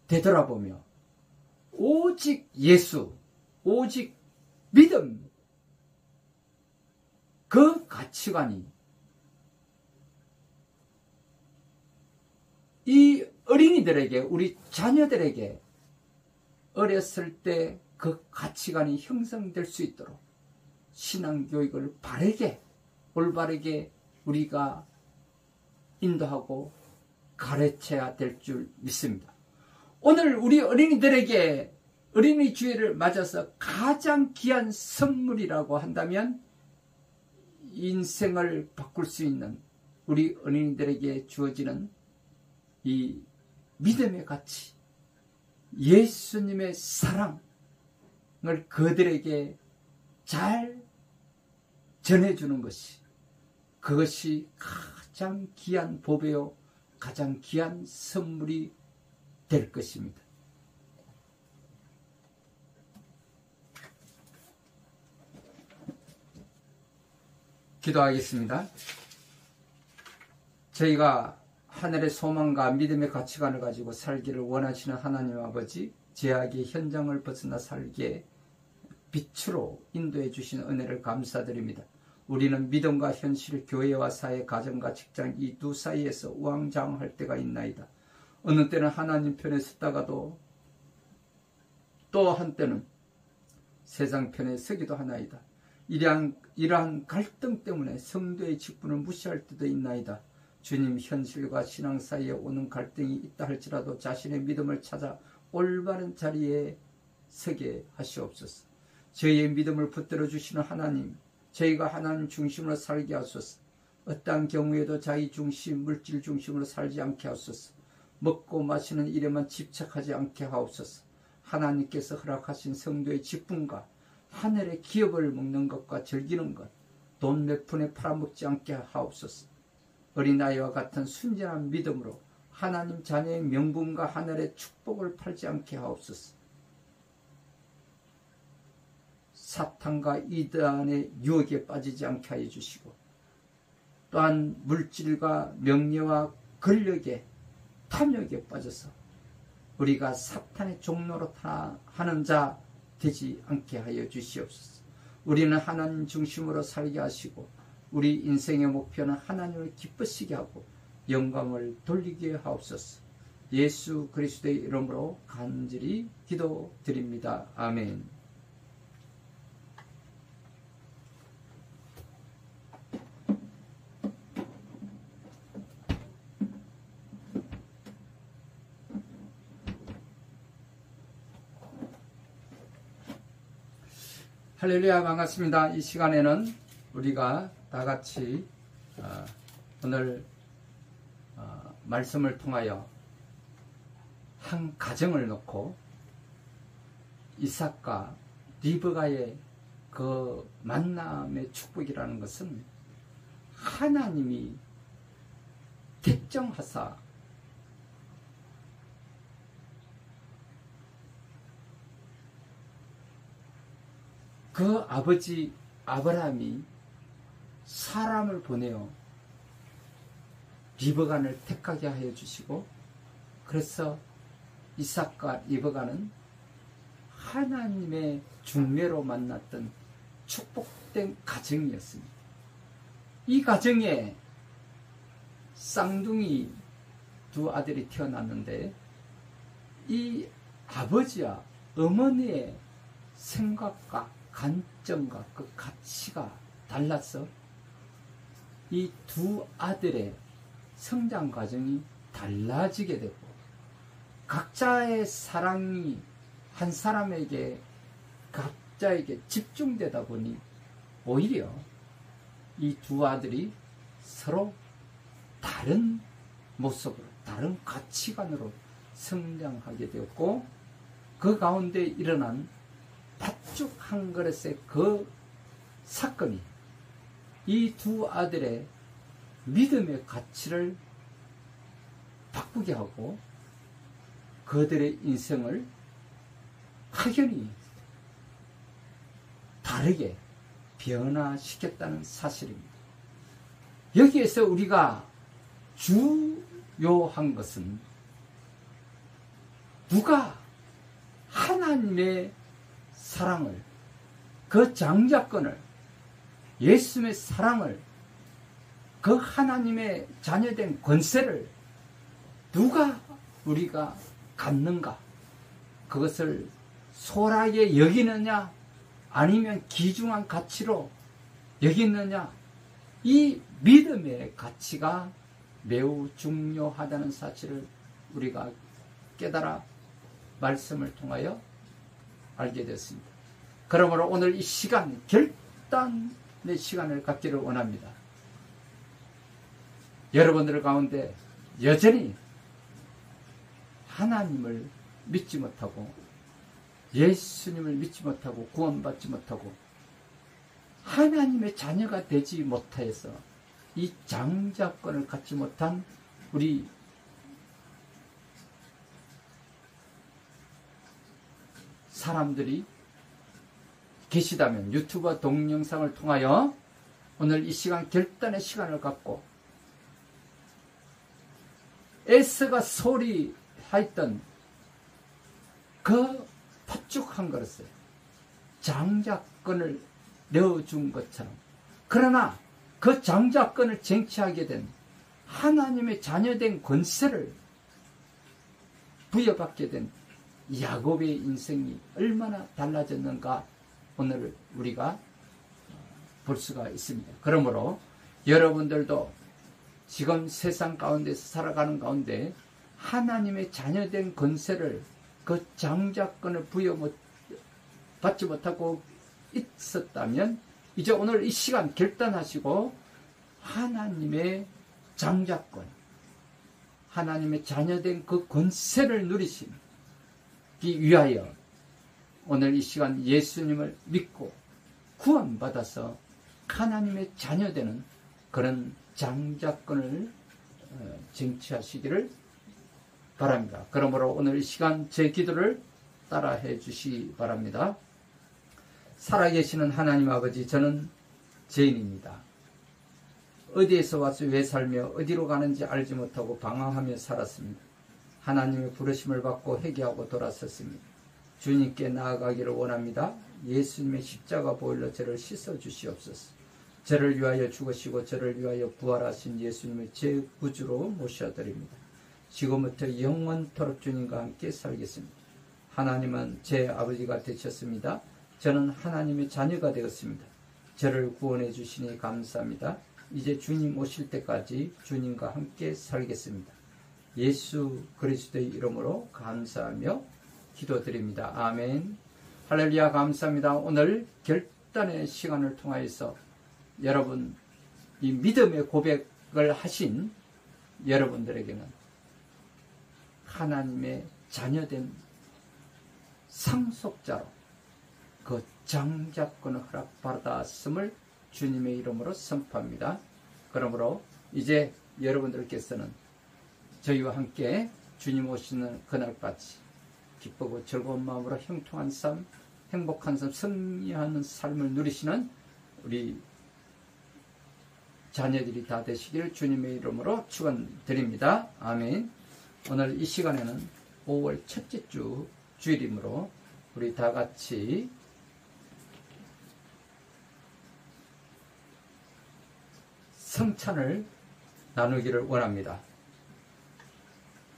되돌아보며 오직 예수, 오직 믿음, 그 가치관이 이 어린이들에게, 우리 자녀들에게 어렸을 때 그 가치관이 형성될 수 있도록 신앙교육을 바르게, 올바르게 우리가 인도하고 가르쳐야 될 줄 믿습니다. 오늘 우리 어린이들에게 어린이 주일을 맞아서 가장 귀한 선물이라고 한다면 인생을 바꿀 수 있는 우리 어린이들에게 주어지는 이 믿음의 가치, 예수님의 사랑을 그들에게 잘 전해주는 것이, 그것이 가장 귀한 보배요 가장 귀한 선물이 될 것입니다. 기도하겠습니다. 저희가 하늘의 소망과 믿음의 가치관을 가지고 살기를 원하시는 하나님 아버지, 죄악의 현장을 벗어나 살기에 빛으로 인도해 주신 은혜를 감사드립니다. 우리는 믿음과 현실, 교회와 사회, 가정과 직장 이 두 사이에서 우왕좌왕할 때가 있나이다. 어느 때는 하나님 편에 섰다가도 또 한때는 세상 편에 서기도 하나이다. 이러한 갈등 때문에 성도의 직분을 무시할 때도 있나이다. 주님, 현실과 신앙 사이에 오는 갈등이 있다 할지라도 자신의 믿음을 찾아 올바른 자리에 서게 하시옵소서. 저희의 믿음을 붙들어 주시는 하나님, 저희가 하나님 중심으로 살게 하소서. 어떠한 경우에도 자기 중심, 물질 중심으로 살지 않게 하소서. 먹고 마시는 일에만 집착하지 않게 하옵소서. 하나님께서 허락하신 성도의 직분과 하늘의 기업을 먹는 것과 즐기는 것, 돈 몇 푼에 팔아먹지 않게 하옵소서. 어린아이와 같은 순전한 믿음으로 하나님 자녀의 명분과 하늘의 축복을 팔지 않게 하옵소서. 사탄과 이단의 유혹에 빠지지 않게 하여 주시고, 또한 물질과 명예와 권력의 탐욕에 빠져서 우리가 사탄의 종로로 하는 자 되지 않게 하여 주시옵소서. 우리는 하나님 중심으로 살게 하시고 우리 인생의 목표는 하나님을 기쁘시게 하고 영광을 돌리게 하옵소서. 예수 그리스도의 이름으로 간절히 기도드립니다. 아멘. 할렐루야, 반갑습니다. 이 시간에는 우리가 다 같이 오늘 말씀을 통하여 한 가정을 놓고 이삭과 리브가의 그 만남의 축복이라는 것은 하나님이 택정하사 그 아버지 아브라함이 사람을 보내어 리브간을 택하게 하여 주시고, 그래서 이삭과 리브간은 하나님의 중매로 만났던 축복된 가정이었습니다. 이 가정에 쌍둥이 두 아들이 태어났는데, 이 아버지와 어머니의 생각과 관점과 그 가치가 달라서 이 두 아들의 성장 과정이 달라지게 되고, 각자의 사랑이 한 사람에게 각자에게 집중되다 보니 오히려 이 두 아들이 서로 다른 모습으로, 다른 가치관으로 성장하게 되었고, 그 가운데 일어난 팥죽 한 그릇의 그 사건이 이 두 아들의 믿음의 가치를 바꾸게 하고 그들의 인생을 확연히 다르게 변화시켰다는 사실입니다. 여기에서 우리가 주요한 것은 누가 하나님의 사랑을, 그 장자권을, 예수님의 사랑을, 그 하나님의 자녀된 권세를 누가 우리가 갖는가? 그것을 소홀하게 여기느냐, 아니면 귀중한 가치로 여기느냐? 이 믿음의 가치가 매우 중요하다는 사실을 우리가 깨달아 말씀을 통하여 알게 됐습니다. 그러므로 오늘 이 시간, 결단의 시간을 갖기를 원합니다. 여러분들 가운데 여전히 하나님을 믿지 못하고 예수님을 믿지 못하고 구원받지 못하고 하나님의 자녀가 되지 못하여서 이 장자권을 갖지 못한 우리 사람들이 계시다면 유튜브 동영상을 통하여 오늘 이 시간 결단의 시간을 갖고 에스가 소리하였던 그 팥죽 한 그릇을 장자권을 내어준 것처럼, 그러나 그 장자권을 쟁취하게 된 하나님의 자녀된 권세를 부여받게 된 야곱의 인생이 얼마나 달라졌는가 오늘 우리가 볼 수가 있습니다. 그러므로 여러분들도 지금 세상 가운데서 살아가는 가운데 하나님의 자녀된 권세를, 그 장자권을 부여받지 못하고 있었다면 이제 오늘 이 시간 결단하시고 하나님의 장자권, 하나님의 자녀된 그 권세를 누리시기 위하여 오늘 이 시간 예수님을 믿고 구원받아서 하나님의 자녀되는 그런 장자권을 쟁취하시기를 바랍니다. 그러므로 오늘 이 시간 제 기도를 따라해 주시기 바랍니다. 살아계시는 하나님 아버지, 저는 죄인입니다. 어디에서 와서 왜 살며 어디로 가는지 알지 못하고 방황하며 살았습니다. 하나님의 부르심을 받고 회개하고 돌아섰습니다. 주님께 나아가기를 원합니다. 예수님의 십자가 보혈로 저를 씻어 주시옵소서. 저를 위하여 죽으시고 저를 위하여 부활하신 예수님을 제 구주로 모셔드립니다. 지금부터 영원토록 주님과 함께 살겠습니다. 하나님은 제 아버지가 되셨습니다. 저는 하나님의 자녀가 되었습니다. 저를 구원해 주시니 감사합니다. 이제 주님 오실 때까지 주님과 함께 살겠습니다. 예수 그리스도의 이름으로 감사하며 기도드립니다. 아멘. 할렐루야. 감사합니다. 오늘 결단의 시간을 통하여서 여러분, 이 믿음의 고백을 하신 여러분들에게는 하나님의 자녀된 상속자로 그 장자권을 허락받았음을 주님의 이름으로 선포합니다. 그러므로 이제 여러분들께서는 저희와 함께 주님 오시는 그날까지 기쁘고 즐거운 마음으로 형통한 삶, 행복한 삶, 승리하는 삶을 누리시는 우리 자녀들이 다 되시기를 주님의 이름으로 축원드립니다. 아멘. 오늘 이 시간에는 5월 첫째 주 주일이므로 우리 다 같이 성찬을 나누기를 원합니다.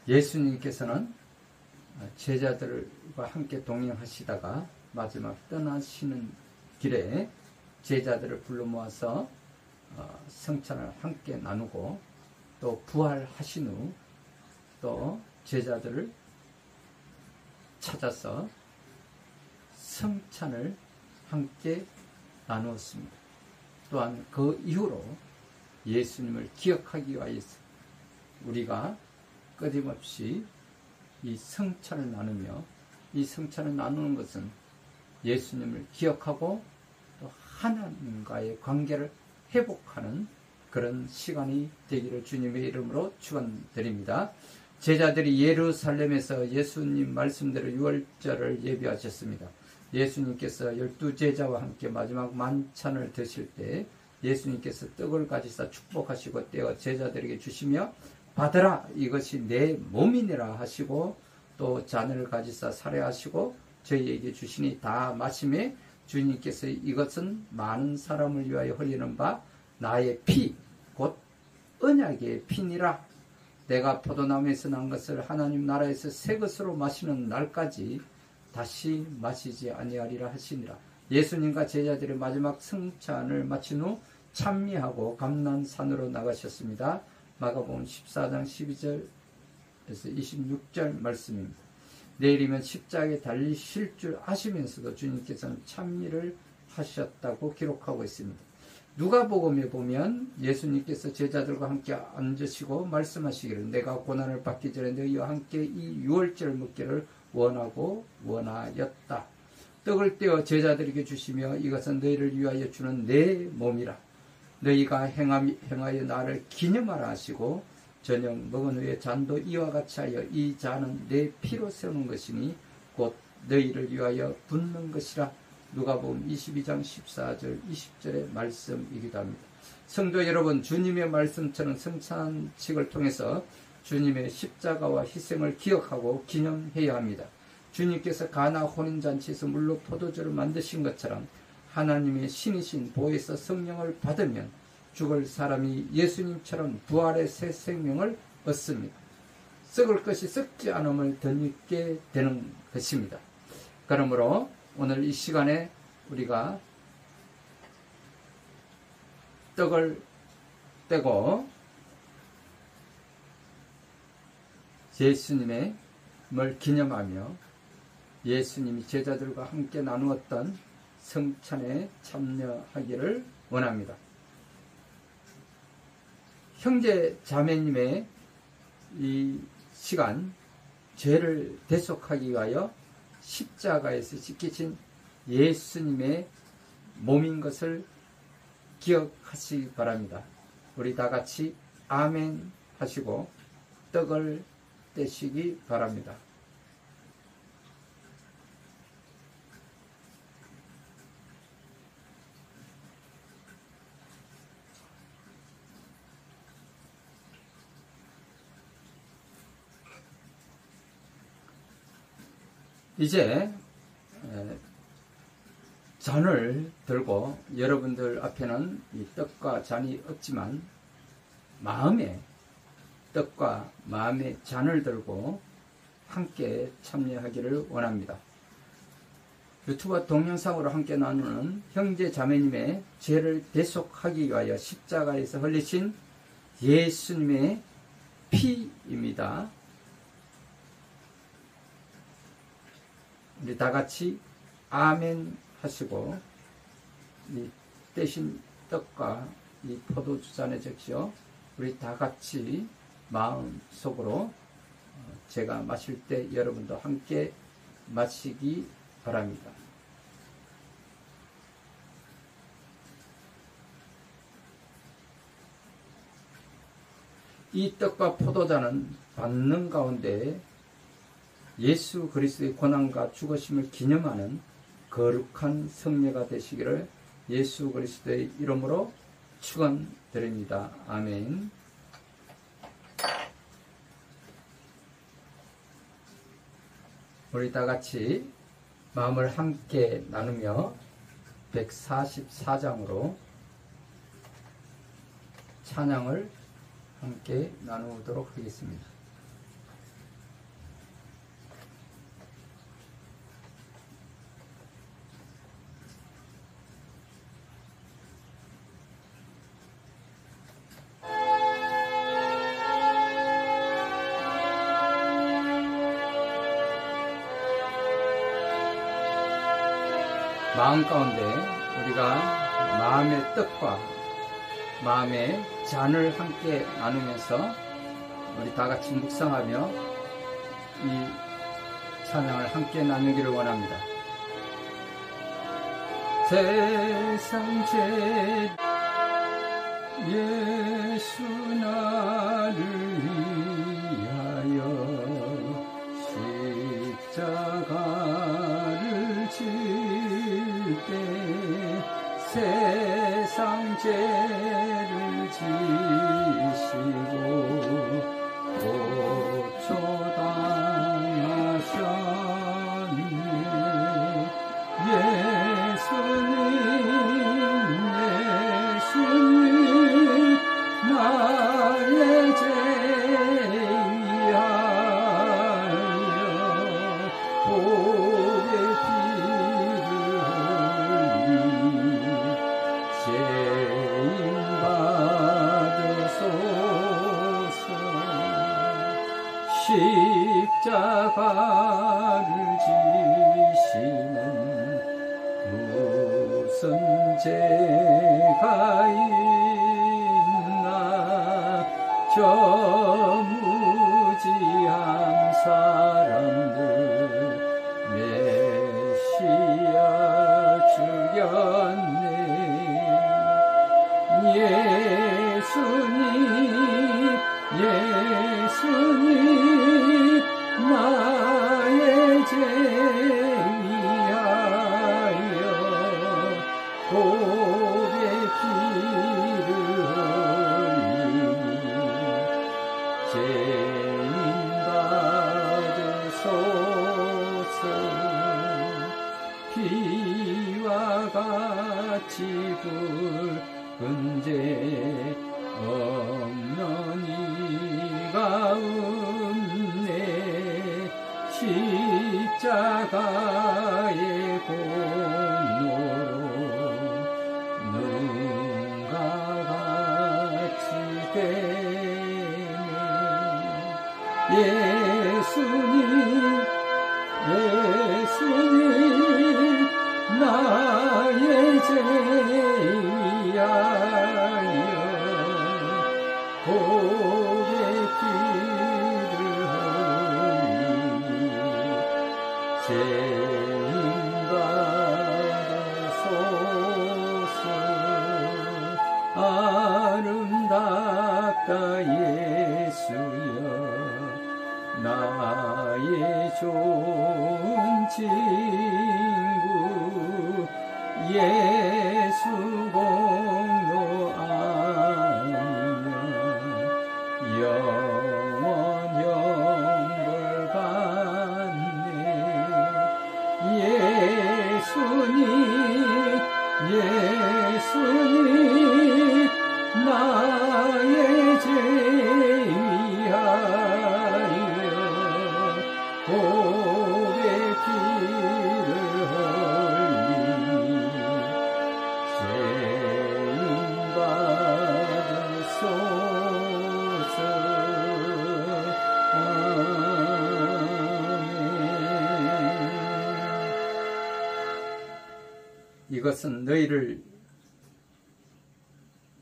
예수님께서는 제자들과 함께 동행하시다가 마지막 떠나시는 길에 제자들을 불러 모아서 성찬을 함께 나누고 또 부활하신 후 또 제자들을 찾아서 성찬을 함께 나누었습니다. 또한 그 이후로 예수님을 기억하기 위해서 우리가 끊임없이 이 성찬을 나누며, 이 성찬을 나누는 것은 예수님을 기억하고 또 하나님과의 관계를 회복하는 그런 시간이 되기를 주님의 이름으로 축원드립니다. 제자들이 예루살렘에서 예수님 말씀대로 유월절을 예비하셨습니다. 예수님께서 12제자와 함께 마지막 만찬을 드실 때 예수님께서 떡을 가지사 축복하시고 떼어 제자들에게 주시며 받으라, 이것이 내 몸이니라 하시고 또 잔을 가지사 살해하시고 저희에게 주시니 다 마시매 주님께서 이것은 많은 사람을 위하여 흘리는 바 나의 피, 곧 언약의 피니라. 내가 포도나무에서 난 것을 하나님 나라에서 새 것으로 마시는 날까지 다시 마시지 아니하리라 하시니라. 예수님과 제자들의 마지막 성찬을 마친 후 찬미하고 감난산으로 나가셨습니다. 마가복음 14장 12절에서 26절 말씀입니다. 내일이면 십자가에 달리실 줄 아시면서도 주님께서는 참일을 하셨다고 기록하고 있습니다. 누가복음에 보면 예수님께서 제자들과 함께 앉으시고 말씀하시기를 내가 고난을 받기 전에 너희와 함께 이 유월절을 먹기를 원하고 원하였다. 떡을 떼어 제자들에게 주시며 이것은 너희를 위하여 주는 내 몸이라. 너희가 행하여 나를 기념하라 하시고 저녁 먹은 후에 잔도 이와 같이 하여 이 잔은 내 피로 세우는 것이니 곧 너희를 위하여 붓는 것이라. 누가복음 22장 14절 20절의 말씀이기도 합니다. 성도 여러분, 주님의 말씀처럼 성찬식을 통해서 주님의 십자가와 희생을 기억하고 기념해야 합니다. 주님께서 가나 혼인잔치에서 물로 포도주를 만드신 것처럼 하나님의 신이신 보혜사 성령을 받으면 죽을 사람이 예수님처럼 부활의 새 생명을 얻습니다. 썩을 것이 썩지 않음을 덧입게 되는 것입니다. 그러므로 오늘 이 시간에 우리가 떡을 떼고 예수님의 을 기념하며 예수님이 제자들과 함께 나누었던 성찬에 참여하기를 원합니다. 형제 자매님의 이 시간, 죄를 대속하기 위하여 십자가에서 지키신 예수님의 몸인 것을 기억하시기 바랍니다. 우리 다 같이 아멘 하시고 떡을 떼시기 바랍니다. 이제 잔을 들고 여러분들 앞에는 이 떡과 잔이 없지만 마음에 떡과 마음의 잔을 들고 함께 참여하기를 원합니다. 유튜브 동영상으로 함께 나누는 형제 자매님의 죄를 대속하기 위하여 십자가에서 흘리신 예수님의 피입니다. 우리 다 같이 아멘 하시고 이 떼신 떡과 이 포도주 잔에 적시어 우리 다 같이 마음속으로 제가 마실 때 여러분도 함께 마시기 바랍니다. 이 떡과 포도잔은 받는 가운데 예수 그리스도의 고난과 죽으심을 기념하는 거룩한 성례가 되시기를 예수 그리스도의 이름으로 축원드립니다. 아멘. 우리 다 같이 마음을 함께 나누며 144장으로 찬양을 함께 나누도록 하겠습니다. 마음 가운데 우리가 마음의 떡과 마음의 잔을 함께 나누면서 우리 다 같이 묵상하며 이 찬양을 함께 나누기를 원합니다. 세상 죄 예수 나를 위하여 십자가를 세상 죄를 지시고 고초당하셨네. 예수님 나의 죄 위하여 복의 피를 흘리 죄인 받으소서. 내가 있나 저 무지한 사람들 메시아 죽였네. 예수님 나의 죄 위하여 고백기를 흘리니 죄인 받으소서. 비와 같이 붉은 죄 없는 이 가운데 십자가의 공로로 눈과 같이 되네. 예수님 나의 죄 위하여 고백기를 흘리니 죄인 받으소서. 아름답다 예수여 나의 좋은 친구. 예수 공로 아니면 영원 영벌 받네. 예수님 나의 죄 위하여 고백기를 흘리니 죄인 받으소서. 이것은 너희를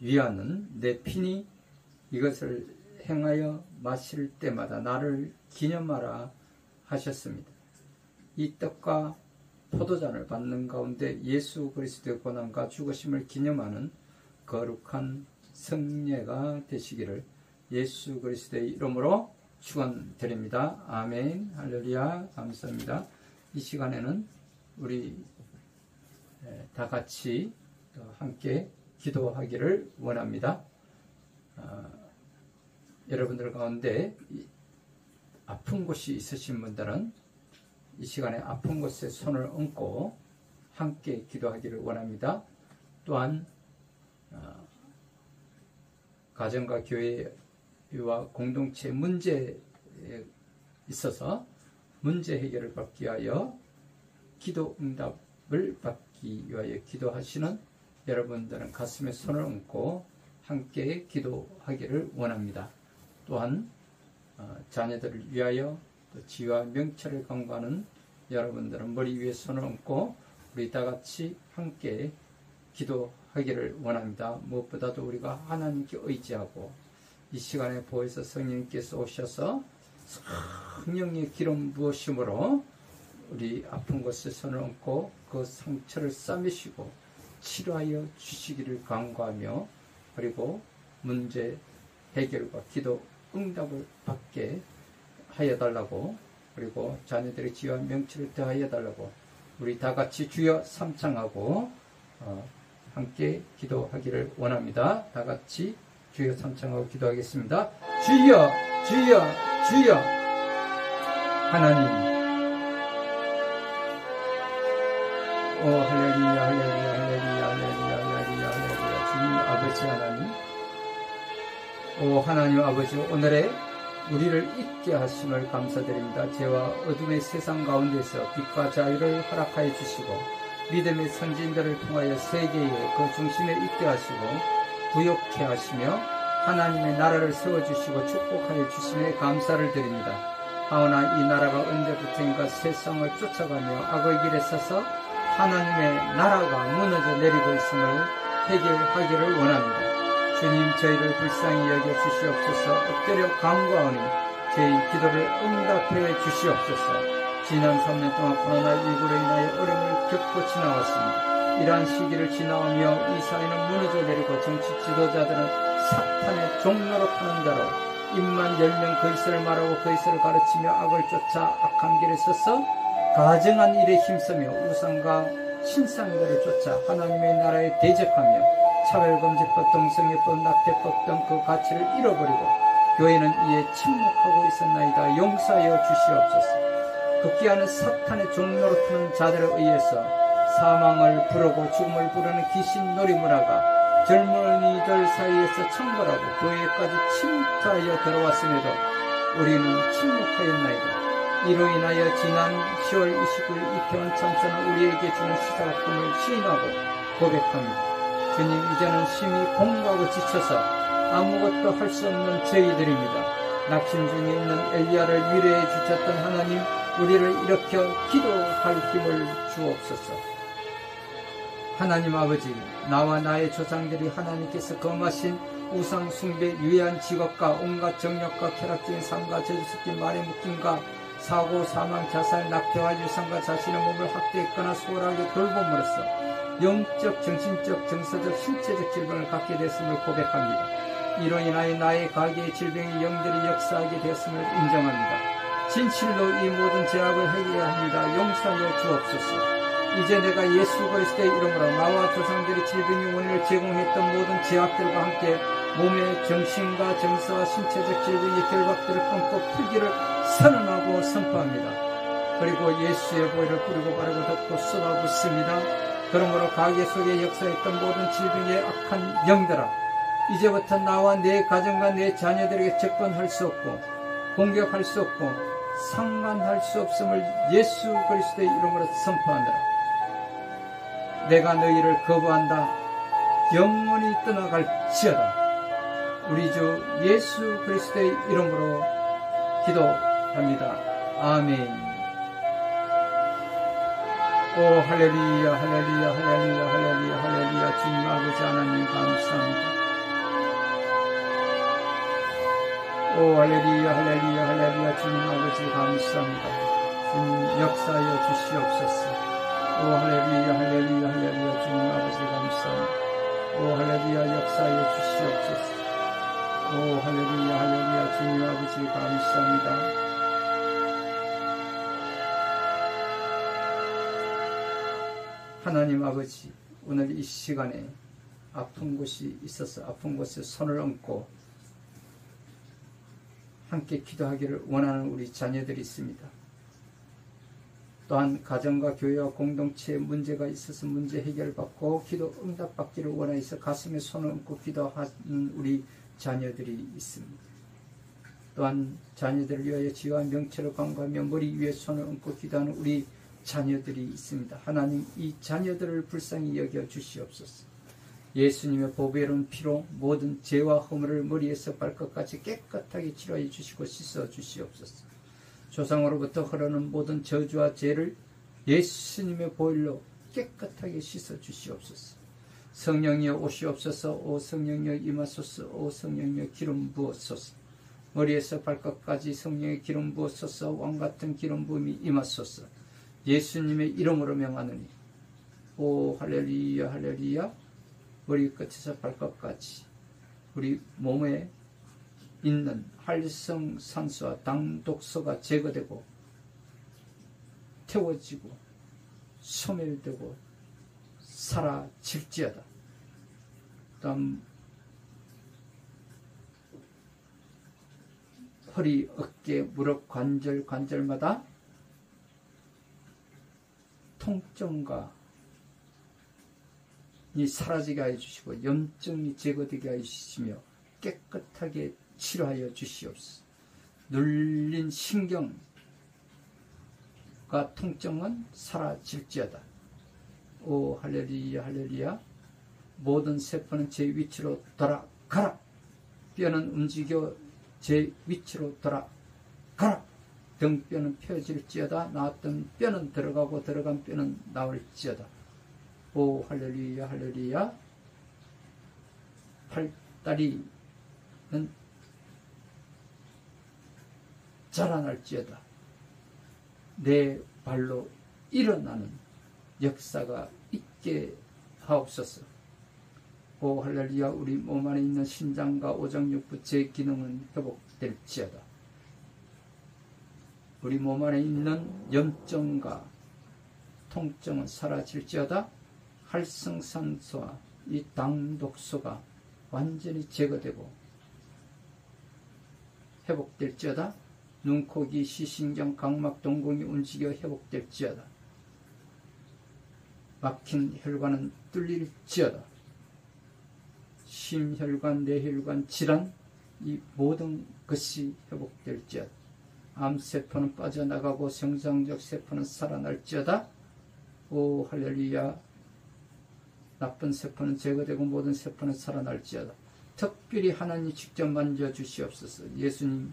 위하는 내 피니 이것을 행하여 마실 때마다 나를 기념하라 하셨습니다. 이 떡과 포도잔을 받는 가운데 예수 그리스도의 고난과 죽으심을 기념하는 거룩한 성례가 되시기를 예수 그리스도의 이름으로 축원드립니다. 아멘. 할렐루야. 감사합니다. 이 시간에는 우리 다 같이 함께 기도하기를 원합니다. 여러분들 가운데 아픈 곳이 있으신 분들은 이 시간에 아픈 곳에 손을 얹고 함께 기도하기를 원합니다. 또한 가정과 교회와 공동체 문제에 있어서 문제 해결을 받기 위하여 기도 응답을 받기 위하여 기도하시는 여러분들은 가슴에 손을 얹고 함께 기도하기를 원합니다. 또한 자녀들을 위하여 또 지위와 명철을 강구하는 여러분들은 머리 위에 손을 얹고 우리 다 같이 함께 기도하기를 원합니다. 무엇보다도 우리가 하나님께 의지하고 이 시간에 보혜사 성령님께서 오셔서 성령의 기름 부으심으로 우리 아픈 곳에 손을 얹고 그 상처를 싸매시고 치료하여 주시기를 간구하며 그리고 문제 해결과 기도 응답을 받게 하여 달라고 그리고 자녀들의 지혜와 명철을 더하여 달라고 우리 다 같이 주여 삼창하고 함께 기도하기를 원합니다. 다 같이 주여 삼창하고 기도하겠습니다. 주여 주여 주여 하나님. 오 할렐루야 할렐루야 할렐루야 할렐루야 할렐루야 할렐루야. 주님 아버지 하나님, 오 하나님 아버지, 오늘의 우리를 있게 하심을 감사드립니다. 죄와 어둠의 세상 가운데서 빛과 자유를 허락하여 주시고 믿음의 선진들을 통하여 세계의 그 중심에 있게 하시고 부욕케 하시며 하나님의 나라를 세워주시고 축복하여 주심에 감사를 드립니다. 하오나 이 나라가 언제부터인가 세상을 쫓아가며 악의 길에 서서 하나님의 나라가 무너져 내리고 있음을 해결하기를 원합니다. 주님, 저희를 불쌍히 여겨 주시옵소서. 엎드려 간구하오니 저희 기도를 응답해 주시옵소서. 지난 3년 동안 코로나19로 인하여 어려움을 겪고 지나왔습니다. 이러한 시기를 지나오며 이 사회는 무너져 내리고 정치 지도자들은 사탄의 종로로 타는 자로 입만 열면 거짓을 말하고 거짓을 가르치며 악을 쫓아 악한 길에 서서 가증한 일에 힘쓰며 우상과 신상들을 쫓아 하나님의 나라에 대적하며 차별금지법, 동성애법, 낙태법 등 그 가치를 잃어버리고 교회는 이에 침묵하고 있었나이다. 용서하여 주시옵소서. 급기야는 사탄의 종로로 타는 자들에 의해서 사망을 부르고 죽음을 부르는 귀신 놀이 문화가 젊은이들 사이에서 청벌하고 교회까지 침투하여 들어왔음에도 우리는 침묵하였나이다. 이로 인하여 지난 10월 29일 이태원 참사는 우리에게 주는 시사학금을 시인하고 고백합니다. 주님, 이제는 심히 공부하고 지쳐서 아무것도 할 수 없는 저희들입니다. 낙심 중에 있는 엘리야를 위로해 주셨던 하나님, 우리를 일으켜 기도할 힘을 주옵소서. 하나님 아버지, 나와 나의 조상들이 하나님께서 거하신 우상 숭배, 유해한 직업과 온갖 정력과 쾌락적인 삶과 저주 섞인 말의 묶임과 사고, 사망, 자살, 낙태와 유산과 자신의 몸을 학대했거나 소홀하게 돌봄으로써 영적, 정신적, 정서적, 신체적 질병을 갖게 됐음을 고백합니다. 이로 인하여 나의 가게의 질병이 영들이 역사하게 되었음을 인정합니다. 진실로 이 모든 죄악을 회개해야 합니다. 용서하여 주옵소서. 이제 내가 예수 그리스도의 이름으로 나와 조상들의 질병의 원인을 제공했던 모든 죄악들과 함께 몸의 정신과 정서와 신체적 질병의 결박들을 끊고 풀기를 선언하고 선포합니다. 그리고 예수의 보혈을 뿌리고 바르고 덮고 쏟아붓습니다. 그러므로 가게 속에 역사했던 모든 질병의 악한 영들아, 이제부터 나와 내 가정과 내 자녀들에게 접근할 수 없고 공격할 수 없고 상관할 수 없음을 예수 그리스도의 이름으로 선포하노라. 내가 너희를 거부한다. 영원히 떠나갈지어다. 우리 주 예수 그리스도의 이름으로 기도합니다. 아멘. 오 할렐루야, 할렐루야, 할렐루야, 할렐루야, 할렐루야. 주님 아버지 하나님 감사합니다. 오 할렐루야, 할렐루야, 할렐루야. 주님 아버지 감사합니다. 주님 역사하여 주시옵소서. 오 할렐루야, 할렐루야, 할렐루야. 주님 아버지 감사합니다. 오 할렐루야, 역사하여 주시옵소서. 오 할렐루야, 할렐루야. 주님 아버지 감사합니다. 하나님 아버지, 오늘 이 시간에 아픈 곳이 있어서 아픈 곳에 손을 얹고 함께 기도하기를 원하는 우리 자녀들이 있습니다. 또한 가정과 교회와 공동체에 문제가 있어서 문제 해결받고 기도 응답받기를 원하여서 가슴에 손을 얹고 기도하는 우리 자녀들이 있습니다. 또한 자녀들을 위하여 지와 명체로 간구하며 머리 위에 손을 얹고 기도하는 우리 자녀들이 있습니다. 하나님, 이 자녀들을 불쌍히 여겨 주시옵소서. 예수님의 보배로운 피로 모든 죄와 허물을 머리에서 발끝까지 깨끗하게 치료해 주시고 씻어 주시옵소서. 조상으로부터 흐르는 모든 저주와 죄를 예수님의 보혈로 깨끗하게 씻어 주시옵소서. 성령이여 오시옵소서. 오 성령이여 임하소서. 오 성령이여 기름 부었소서. 머리에서 발끝까지 성령의 기름 부었소서. 왕같은 기름 부음이 임하소서. 예수님의 이름으로 명하노니. 오 할렐루야, 할렐루야. 머리끝에서 발끝까지 우리 몸에 있는 활성산소와 당독소가 제거되고 태워지고 소멸되고 사라질지어다. 다음 허리, 어깨, 무릎, 관절마다 통증과 이 사라지게 하여 주시고 염증이 제거되게 하여 주시며 깨끗하게 치료하여 주시옵소서. 눌린 신경과 통증은 사라질지어다. 오 할렐루야, 할렐루야. 모든 세포는 제 위치로 돌아가라. 뼈는 움직여 제 위치로 돌아가라. 등뼈는 펴질지어다. 나왔던 뼈는 들어가고 들어간 뼈는 나올지어다. 오 할렐루야, 할렐루야. 팔다리는 자라날지어다. 내 발로 일어나는 역사가 있게 하옵소서. 오 할렐루야. 우리 몸 안에 있는 신장과 오장육부 제 기능은 회복될지어다. 우리 몸 안에 있는 염증과 통증은 사라질지어다. 활성산소와 이 당독소가 완전히 제거되고 회복될지어다. 눈, 코, 귀, 시신경, 각막, 동공이 움직여 회복될지어다. 막힌 혈관은 뚫릴지어다. 심혈관, 뇌혈관 질환, 이 모든 것이 회복될지어다. 암세포는 빠져나가고 정상적 세포는 살아날지어다. 오 할렐루야. 나쁜 세포는 제거되고 모든 세포는 살아날지어다. 특별히 하나님 직접 만져주시옵소서. 예수님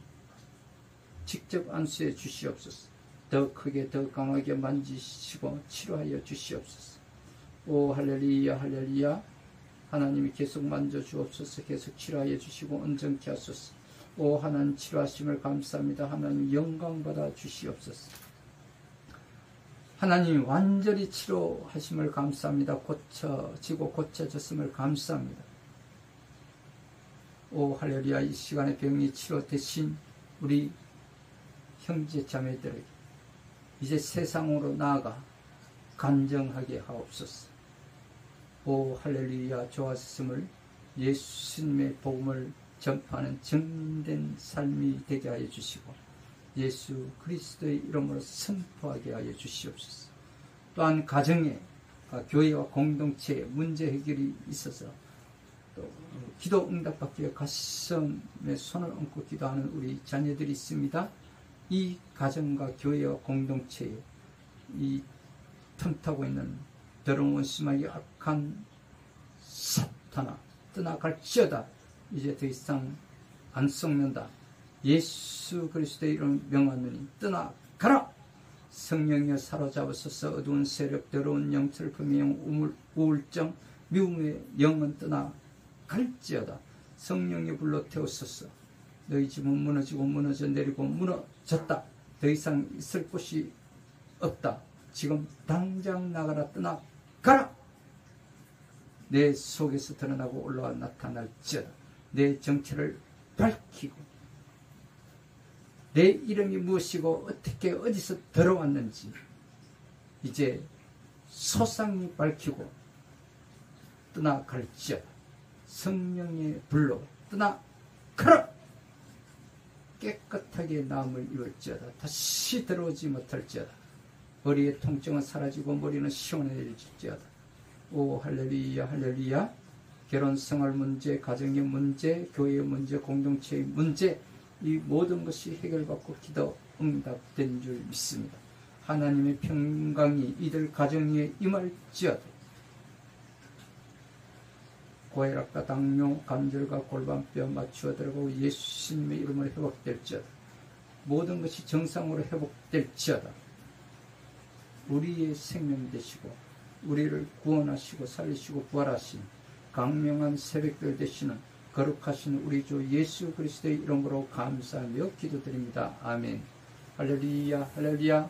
직접 안수해 주시옵소서. 더 크게 더 강하게 만지시고 치료하여 주시옵소서. 오 할렐루야 할렐루야. 하나님이 계속 만져주옵소서. 계속 치료하여 주시고 온전케 하소서. 오 하나님 치료하심을 감사합니다. 하나님 영광받아 주시옵소서. 하나님 완전히 치료하심을 감사합니다. 고쳐지고 고쳐졌음을 감사합니다. 오 할렐루야. 이 시간에 병이 치료되신 우리 형제 자매들에게 이제 세상으로 나아가 간증하게 하옵소서. 오 할렐루야. 좋았음을 예수님의 복음을 전파하는 증인된 삶이 되게 하여 주시고 예수 그리스도의 이름으로 선포하게 하여 주시옵소서. 또한 가정에 교회와 공동체에 문제 해결이 있어서 또 기도 응답받기 위해 가슴에 손을 얹고 기도하는 우리 자녀들이 있습니다. 이 가정과 교회와 공동체에 이 틈타고 있는 더러운 심하게 악한 사탄아 떠나갈지어다. 이제 더 이상 안 썩는다. 예수 그리스도의 이름 명하노니 떠나가라. 성령이여 사로잡으소서. 어두운 세력, 더러운 영, 슬픔의 영, 우울증, 미움의 영은 떠나갈지어다. 성령이 불러 태우소서. 너희 집은 무너지고 무너져 내리고 무너졌다. 더 이상 있을 곳이 없다. 지금 당장 나가라. 떠나가라. 내 속에서 드러나고 올라와 나타날지어다. 내 정체를 밝히고 내 이름이 무엇이고 어떻게 어디서 들어왔는지 이제 소상히 밝히고 떠나갈지어다. 성령의 불로 떠나가라. 깨끗하게 나음을 입을지어다. 다시 들어오지 못할지어다. 머리의 통증은 사라지고 머리는 시원해질지어다. 오 할렐루야 할렐루야. 결혼생활 문제, 가정의 문제, 교회의 문제, 공동체의 문제, 이 모든 것이 해결받고 기도 응답된 줄 믿습니다. 하나님의 평강이 이들 가정에 임할지어다. 고혈압과 당뇨, 관절과 골반뼈 맞추어 들어가고 예수님의 이름으로 회복될지어다. 모든 것이 정상으로 회복될지어다. 우리의 생명이 되시고 우리를 구원하시고 살리시고 부활하신 강명한 새벽별 되시는 거룩하신 우리 주 예수 그리스도의 이름으로 감사하며 기도드립니다. 아멘. 할렐루야 할렐루야.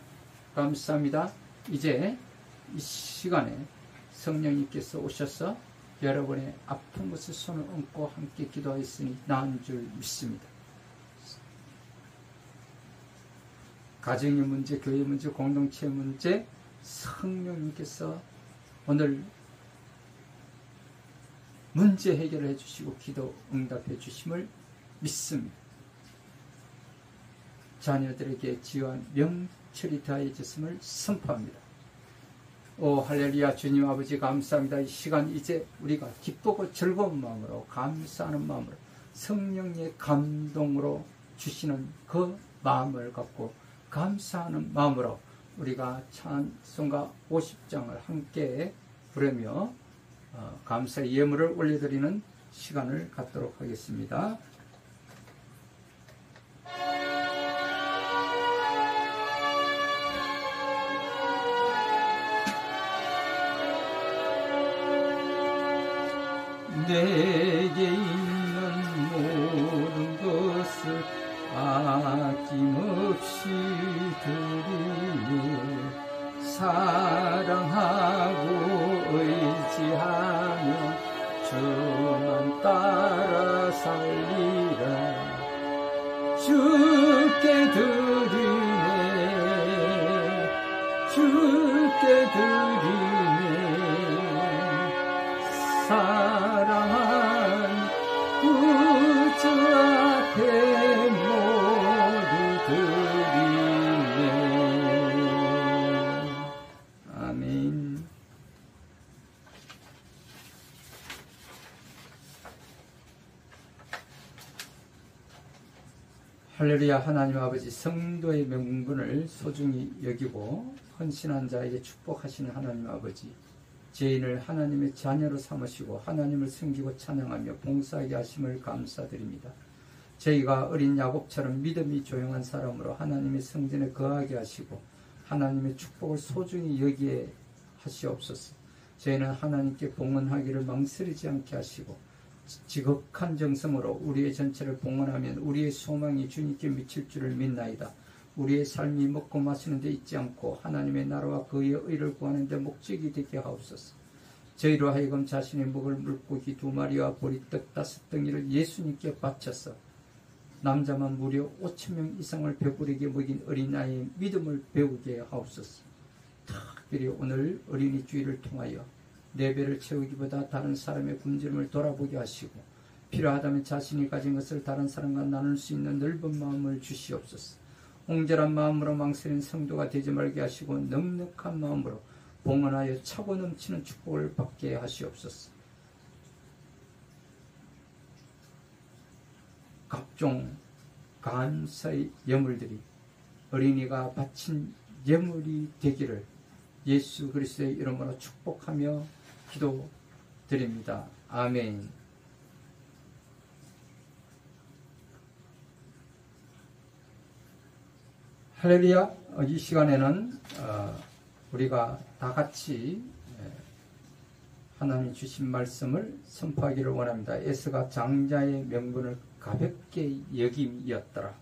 감사합니다. 이제 이 시간에 성령님께서 오셔서 여러분의 아픈 것을 손을 얹고 함께 기도하였으니 나은 줄 믿습니다. 가정의 문제, 교회 문제, 공동체 문제, 성령님께서 오늘 문제 해결을 해주시고 기도 응답해 주심을 믿습니다. 자녀들에게 지혜와 명철이 더해졌음을 선포합니다. 오 할렐루야. 주님 아버지 감사합니다. 이 시간 이제 우리가 기쁘고 즐거운 마음으로 감사하는 마음으로 성령의 감동으로 주시는 그 마음을 갖고 감사하는 마음으로 우리가 찬송가 50장을 함께 부르며 감사의 예물을 올려드리는 시간을 갖도록 하겠습니다. 내게 예수만 따라 살리라. 주께 드리네, 주께 드리네. 사랑한 구주 앞에 모두 드리네. 아멘. 할렐루야. 하나님 아버지, 성도의 명분을 소중히 여기고 헌신한 자에게 축복하시는 하나님 아버지, 죄인을 하나님의 자녀로 삼으시고 하나님을 섬기고 찬양하며 봉사하게 하심을 감사드립니다. 저희가 어린 야곱처럼 믿음이 조용한 사람으로 하나님의 성전에 거하게 하시고 하나님의 축복을 소중히 여기게 하시옵소서. 저희는 하나님께 봉헌하기를 망설이지 않게 하시고 지극한 정성으로 우리의 전체를 봉헌하면 우리의 소망이 주님께 미칠 줄을 믿나이다. 우리의 삶이 먹고 마시는 데 있지 않고 하나님의 나라와 그의 의를 구하는 데 목적이 되게 하옵소서. 저희로 하여금 자신의 먹을 물고기 2마리와 보리떡 5덩이를 예수님께 바쳐서 남자만 무려 5,000명 이상을 배부르게 먹인 어린아이의 믿음을 배우게 하옵소서. 특별히 오늘 어린이 주일을 통하여 내 배를 채우기보다 다른 사람의 굶주림을 돌아보게 하시고 필요하다면 자신이 가진 것을 다른 사람과 나눌 수 있는 넓은 마음을 주시옵소서. 옹졸한 마음으로 망설인 성도가 되지 말게 하시고 넉넉한 마음으로 봉헌하여 차고 넘치는 축복을 받게 하시옵소서. 각종 감사의 예물들이 어린이가 바친 예물이 되기를 예수 그리스도의 이름으로 축복하며 기도드립니다. 아멘. 할렐루야. 이 시간에는 우리가 다 같이 하나님 주신 말씀을 선포하기를 원합니다. 에스가 장자의 명분을 가볍게 여김이었더라.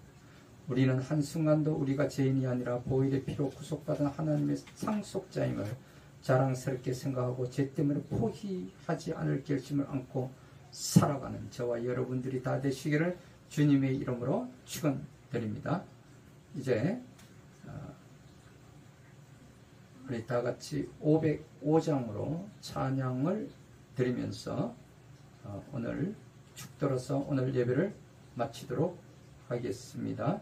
우리는 한순간도 우리가 죄인이 아니라 보혈의 피로 구속받은 하나님의 상속자임을 자랑스럽게 생각하고 죄 때문에 포기하지 않을 결심을 안고 살아가는 저와 여러분들이 다 되시기를 주님의 이름으로 축원드립니다. 이제 우리 다 같이 505장으로 찬양을 드리면서 오늘 축도로서 오늘 예배를 마치도록 하겠습니다.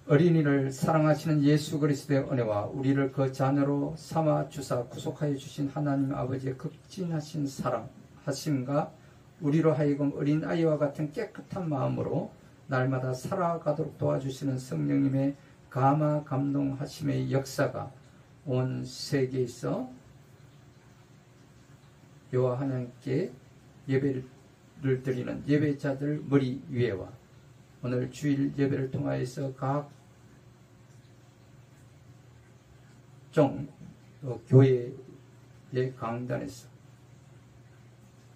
어린이를 사랑하시는 예수 그리스도의 은혜와 우리를 그 자녀로 삼아 주사 구속하여 주신 하나님 아버지의 극진하신 사랑하심과 우리로 하여금 어린아이와 같은 깨끗한 마음으로 날마다 살아가도록 도와주시는 성령님의 감화 감동하심의 역사가 온 세계에서 여호와 하나님께 예배를 드리는 예배자들 머리 위에와 오늘 주일 예배를 통하여서 각종 교회의 강단에서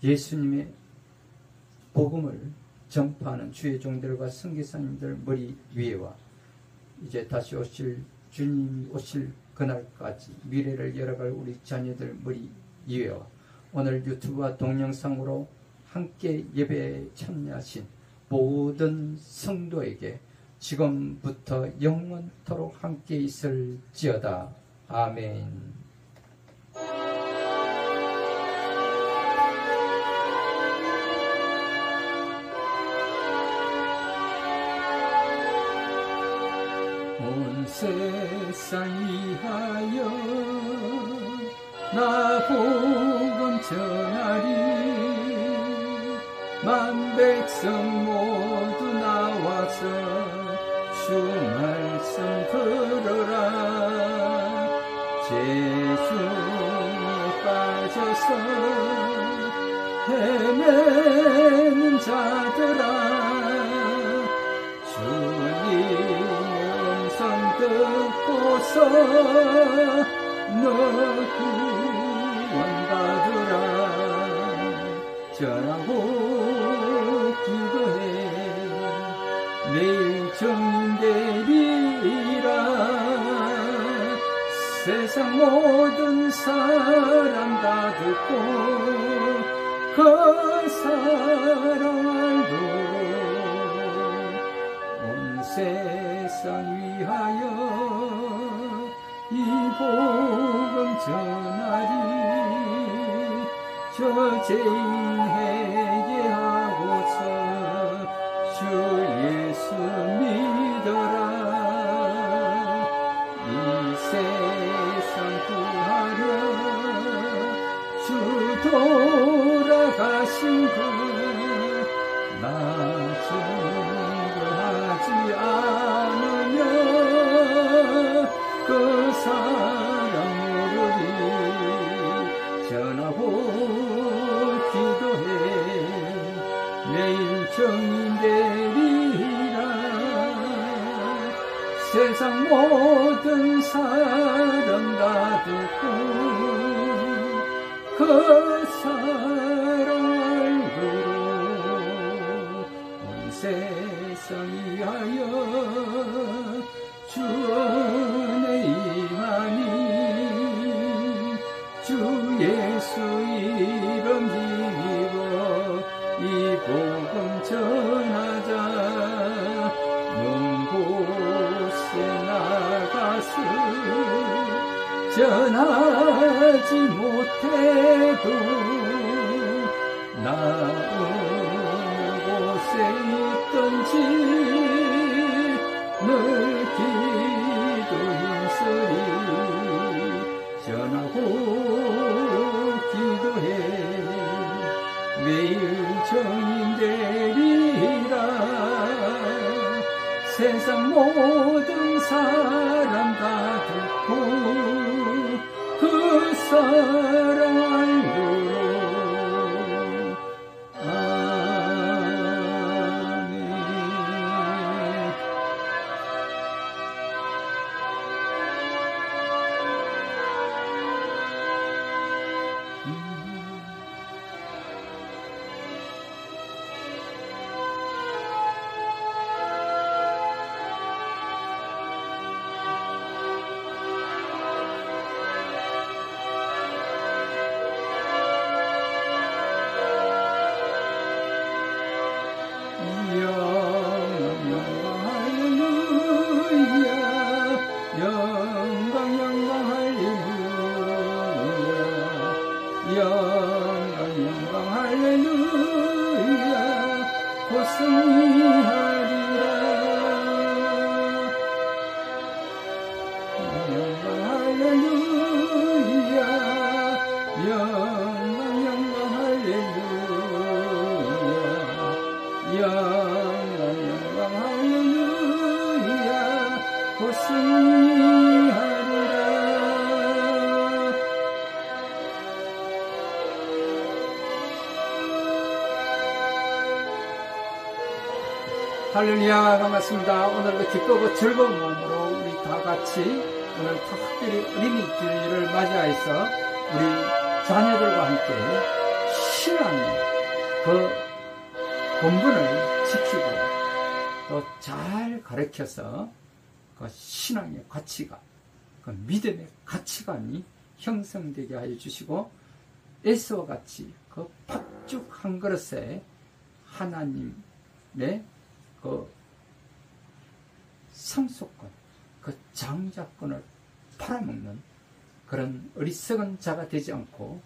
예수님의 복음을 전파하는 주의 종들과 선교사님들 머리 위에와 이제 다시 오실 주님이 오실 그날까지 미래를 열어갈 우리 자녀들 머리 위에와 오늘 유튜브와 동영상으로 함께 예배에 참여하신 모든 성도에게 지금부터 영원토록 함께 있을지어다. 아멘. 온 세상 위하여 나 복음 전하리 만 백성 모두 나와서 주 말씀 들으라 죄중에 빠져서 헤매는 자들아 주님의 음성 듣고서 너 구원받으라 전하고 기도해 매일 정인되리라 세상 모든 사람 듣고 그 사랑을 온 세상 위하여 이 복음 전하리. 저 죄인 회개하고서 주 예수 믿어라. 이 세상 구하려 주 돌아가신 것 나 증거하지 않으며 그 사랑 모르리. 전하고 기도해 매일 정인 되리라. 세상 모든 사람 다 듣고 그 사랑을 들어 온 세상 위하여 주 은혜 임하니. 주 예수 이름 힘입어 이 복음 전하자. 먼 곳에 나가서 전하지 못해도 나 어느 곳에 있든지 늘 기도 힘쓰리. 전하고 기도해 매일 정인 되리라. 세상 모든 사람 다 듣고 그 사랑을 들어. 아멘. 할렐루야. 반갑습니다. 오늘도 기쁘고 즐거운 마음으로 우리 다 같이 오늘 특별히 어린이주일을 맞이해서 우리 자녀들과 함께 신앙의 그 본분을 지키고 또 잘 가르쳐서 그 신앙의 가치가, 그 믿음의 가치관이 형성되게 하여 주시고, 에스와 같이 그 팥죽 한 그릇에 하나님의 그 상속권, 그 장자권을 팔아먹는 그런 어리석은 자가 되지 않고,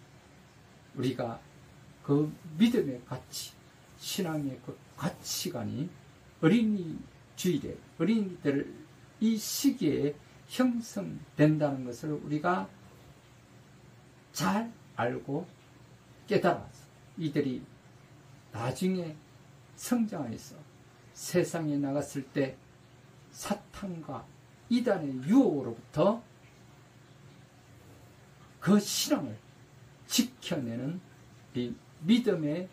우리가 그 믿음의 가치, 신앙의 그 가치관이 어린이 주일에, 어린이들 이 시기에 형성된다는 것을 우리가 잘 알고 깨달아서 이들이 나중에 성장해서 세상에 나갔을 때 사탄과 이단의 유혹으로부터 그 신앙을 지켜내는 이 믿음의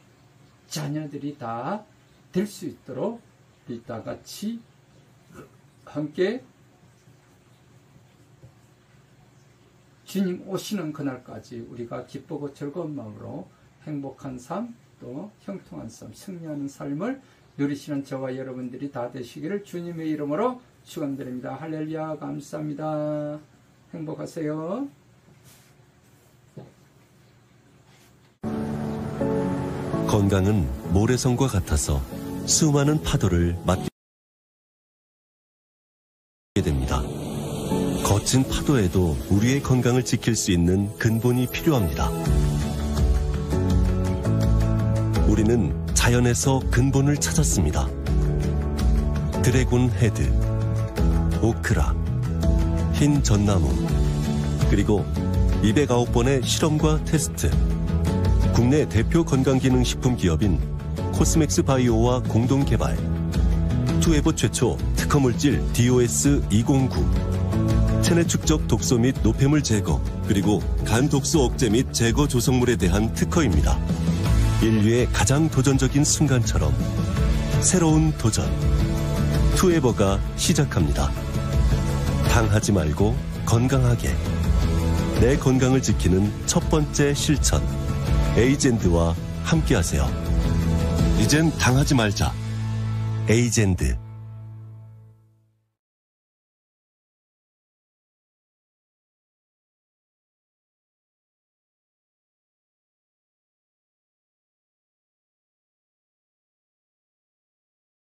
자녀들이 다 될 수 있도록 우리 다 같이 함께 주님 오시는 그날까지 우리가 기쁘고 즐거운 마음으로 행복한 삶, 또 형통한 삶, 승리하는 삶을 누리시는 저와 여러분들이 다 되시기를 주님의 이름으로 축원드립니다. 할렐루야. 감사합니다. 행복하세요. 건강은 모래성과 같아서 수많은 파도를 맞게 됩니다. 거친 파도에도 우리의 건강을 지킬 수 있는 근본이 필요합니다. 우리는 자연에서 근본을 찾았습니다. 드래곤 헤드, 오크라, 흰 전나무, 그리고 209번의 실험과 테스트. 국내 대표 건강기능식품 기업인 코스맥스 바이오와 공동 개발. 투에버 최초 특허물질 DOS209. 체내 축적 독소 및 노폐물 제거, 그리고 간 독소 억제 및 제거 조성물에 대한 특허입니다. 인류의 가장 도전적인 순간처럼 새로운 도전. 투에버가 시작합니다. 당하지 말고 건강하게. 내 건강을 지키는 첫 번째 실천. 에이젠드와 함께하세요. 이젠 당하지 말자. 에이젠드.